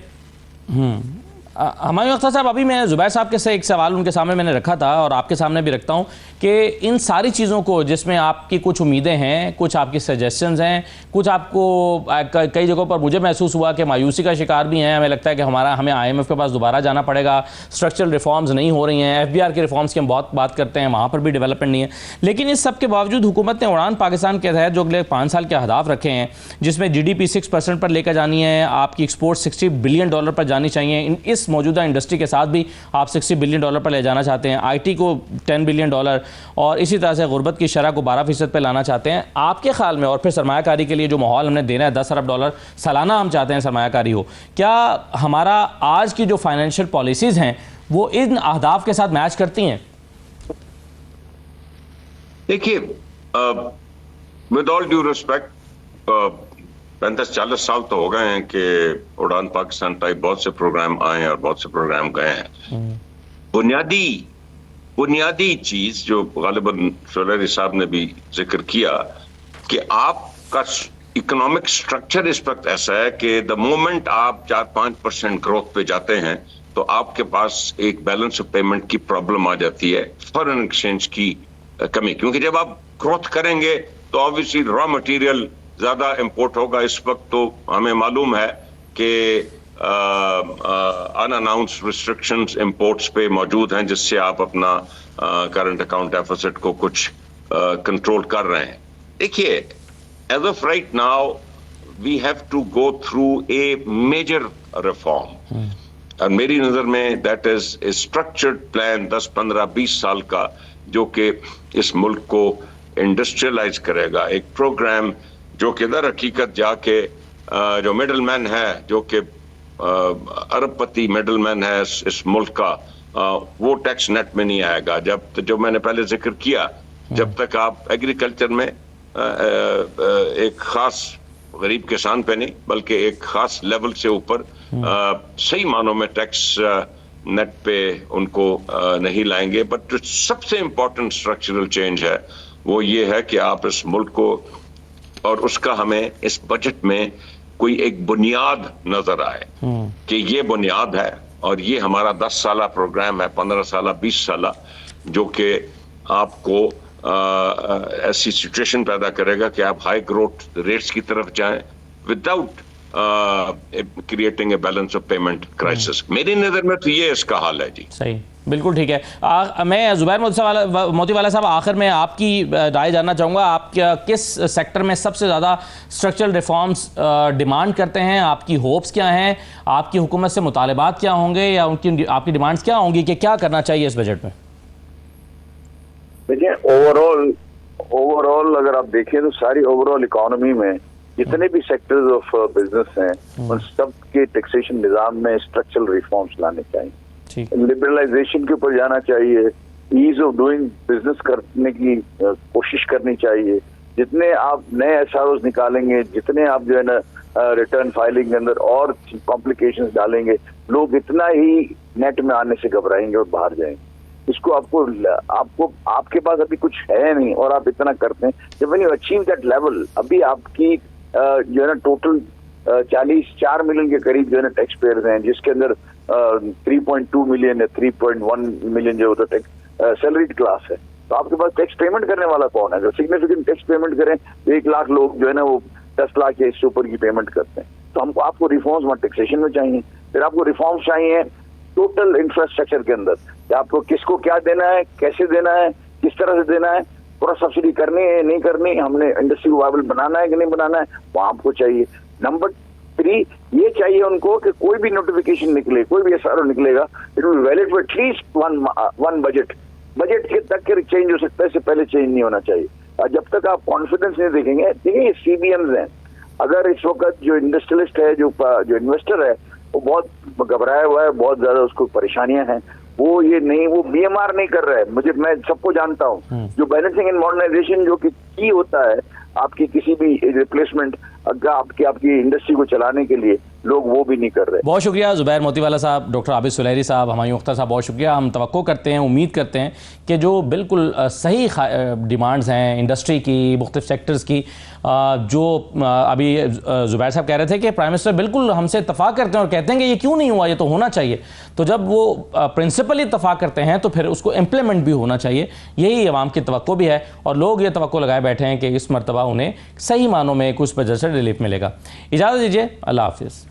हमायूं अख्तर साहब, अभी मैं जुबैर साहब के से एक सवाल उनके सामने मैंने रखा था और आपके सामने भी रखता हूं कि इन सारी चीज़ों को जिसमें आपकी कुछ उम्मीदें हैं, कुछ आपकी सजेशंस हैं, कुछ आपको कई जगहों पर मुझे महसूस हुआ कि मायूसी का शिकार भी हैं। हमें लगता है कि हमें आईएमएफ के पास दोबारा जाना पड़ेगा, स्ट्रक्चरल रिफॉर्म्स नहीं हो रही हैं, एफबीआर के रिफॉर्म्स की हम बहुत बात करते हैं, वहाँ पर भी डेवलपमेंट नहीं है। लेकिन इस सब के बावजूद हुकूमत ने उड़ान पाकिस्तान के तहत जो अगले 5 साल के अहदाफ रखे हैं, जिसमें GDP 6% पर लेकर जानी है, आपकी एक्सपोर्ट $60 बिलियन पर जानी चाहिए, इस मौजूदा इंडस्ट्री के साथ भी आप $60 बिलियन पर ले जाना चाहते हैं, IT को $10 बिलियन और इसी तरह से गुर्बत की शरह को 12% पे लाना चाहते हैं। आपके ख्याल में, और फिर सरमायाकारी के लिए जो माहौल हमने देना है $10 अरब सालाना हम चाहते हैं सरमायाकारी हो, क्या हमारा आज की जो फाइनेंशियल पॉलिसीज़ हैं वो इन अहदाफ के साथ मैच करती हैं? देखिए, विद ऑल ड्यू रिस्पेक्ट, 35-40 साल तो हो गए हैं कि उड़ान पाकिस्तान टाइप बहुत से प्रोग्राम आए और बहुत से प्रोग्राम गए हैं। बुनियादी चीज जो गालिबन सुलैरी साहब ने भी जिक्र किया कि आपका इकोनॉमिक स्ट्रक्चर इस वक्त ऐसा है कि द मोमेंट आप 4-5% ग्रोथ पे जाते हैं तो आपके पास एक बैलेंस ऑफ पेमेंट की प्रॉब्लम आ जाती है, फॉरेन एक्सचेंज की कमी। क्योंकि जब आप ग्रोथ करेंगे तो ऑब्वियसली रॉ मटेरियल ज्यादा इंपोर्ट होगा। इस वक्त तो हमें मालूम है कि अनअनाउंस्ड रिस्ट्रिक्शंस इंपोर्ट्स पे मौजूद हैं, जिससे आप अपना करंट अकाउंट डेफिसिट को कुछ कंट्रोल कर रहे हैं। देखिए, as of right now we have to go through a major reform, और मेरी नजर में that is a structured plan 10-15-20 साल का, जो कि इस मुल्क को इंडस्ट्रियलाइज करेगा। एक प्रोग्राम जो कि दर हकीकत जाके जो मिडल मैन है, जो कि अरबपति मिडल मैन है इस मुल्क का, वो टैक्स नेट में नहीं आएगा। जो मैंने पहले जिक्र किया जब तक आप एग्रीकल्चर में एक खास गरीब किसान पे नहीं बल्कि एक खास लेवल से ऊपर सही मानों में टैक्स नेट पे उनको नहीं लाएंगे। बट जो सबसे इंपॉर्टेंट स्ट्रक्चरल चेंज है वो ये है कि आप इस मुल्क को, और उसका हमें इस बजट में कोई एक बुनियाद नजर आए कि ये बुनियाद है और ये हमारा 10 साला प्रोग्राम है, 15 साला, 20 साला, जो कि आपको ऐसी सिचुएशन पैदा करेगा कि आप हाई ग्रोथ रेट्स की तरफ जाएं without creating a balance of payment crisis. मेरी नजर में तो ये इसका हाल है जी। सही, बिल्कुल ठीक है। मैं जुबैर मोतीवाला साहब आखिर में आपकी राय जानना चाहूँगा। आप किस सेक्टर में सबसे ज़्यादा स्ट्रक्चरल रिफॉर्म्स डिमांड करते हैं? आपकी होप्स क्या हैं? आपकी हुकूमत से मुतालबात क्या होंगे या उनकी आपकी डिमांड्स क्या होंगी कि क्या करना चाहिए इस बजट में? देखिए, ओवरऑल अगर आप देखें तो सारी ओवरऑल इकोनॉमी में जितने भी सेक्टर्स ऑफ बिजनेस हैं उन सब के टैक्सेशन निजाम में स्ट्रक्चरल रिफॉर्म्स लाने चाहिए, लिबरलाइजेशन के ऊपर जाना चाहिए, ईज ऑफ डूइंग बिजनेस करने की कोशिश करनी चाहिए। जितने आप नए एसआरओज निकालेंगे, जितने आप जो है ना रिटर्न फाइलिंग के अंदर और कॉम्प्लिकेशंस डालेंगे, लोग इतना ही नेट में आने से घबराएंगे और बाहर जाएंगे। इसको आपको आपके पास अभी कुछ है नहीं और आप इतना करते हैं। जब when you achieve that level, अभी आपकी जो है ना टोटल 4 मिलियन के करीब जो है ना टैक्स पेयर्स हैं, जिसके अंदर 3.2 मिलियन है, 3.1 मिलियन जो होता है सैलरीड क्लास है। तो आपके पास टैक्स पेमेंट करने वाला कौन है? अगर सिग्निफिकेंट टैक्स पेमेंट करें तो 1 लाख लोग जो है ना वो 10 लाख या इससे ऊपर की पेमेंट करते हैं। तो आपको रिफॉर्म्स वहाँ टैक्सेशन में चाहिए, फिर आपको रिफॉर्म्स चाहिए टोटल इंफ्रास्ट्रक्चर के अंदर कि आपको किसको क्या देना है, कैसे देना है, किस तरह से देना है, पूरा सब्सिडी करनी है नहीं करनी, हमने इंडस्ट्री को वायबल बनाना है कि नहीं बनाना है, वो आपको चाहिए। नंबर 3 ये चाहिए उनको कि कोई भी नोटिफिकेशन निकले, कोई भी एसआरओ निकलेगा, it will valid for at least one budget के तक के चेंज हो सकता है, इससे पहले चेंज नहीं होना चाहिए। और जब तक आप कॉन्फिडेंस नहीं देखेंगे, देखिए सीबीएम्स हैं, अगर इस वक्त जो इंडस्ट्रियलिस्ट है, जो इन्वेस्टर है, वो बहुत घबराया हुआ है, बहुत ज्यादा उसको परेशानियां हैं, वो ये नहीं, वो बीएमआर नहीं कर रहा है। मैं सबको जानता हूँ, जो बैलेंसिंग एंड मॉडर्नाइजेशन जो की होता है आपकी किसी भी रिप्लेसमेंट आपकी इंडस्ट्री को चलाने के लिए, लोग वो भी नहीं कर रहे। बहुत शुक्रिया जुबैर मोतीवाला साहब, डॉक्टर आबिद सुलहरी साहब, हमायूं अख्तर साहब, बहुत शुक्रिया। हम तवक्को करते हैं, उम्मीद करते हैं कि जो बिल्कुल सही डिमांड्स हैं इंडस्ट्री की, मुख्तलिफ सेक्टर्स की, जो अभी जुबैर साहब कह रहे थे कि प्राइम मिनिस्टर बिल्कुल हमसे इत्तफाक करते हैं और कहते हैं कि ये क्यों नहीं हुआ, ये तो होना चाहिए। तो जब वो प्रिंसिपल इत्तफाक करते हैं तो फिर उसको इम्प्लीमेंट भी होना चाहिए। यही अवाम की तवक्को भी है और लोग ये तवक्को लगाए बैठे हैं कि इस मरतबा उन्हें सही मानों में कुछ बजट से रिलीफ मिलेगा। इजाज़त दीजिए, अल्लाह हाफिज़।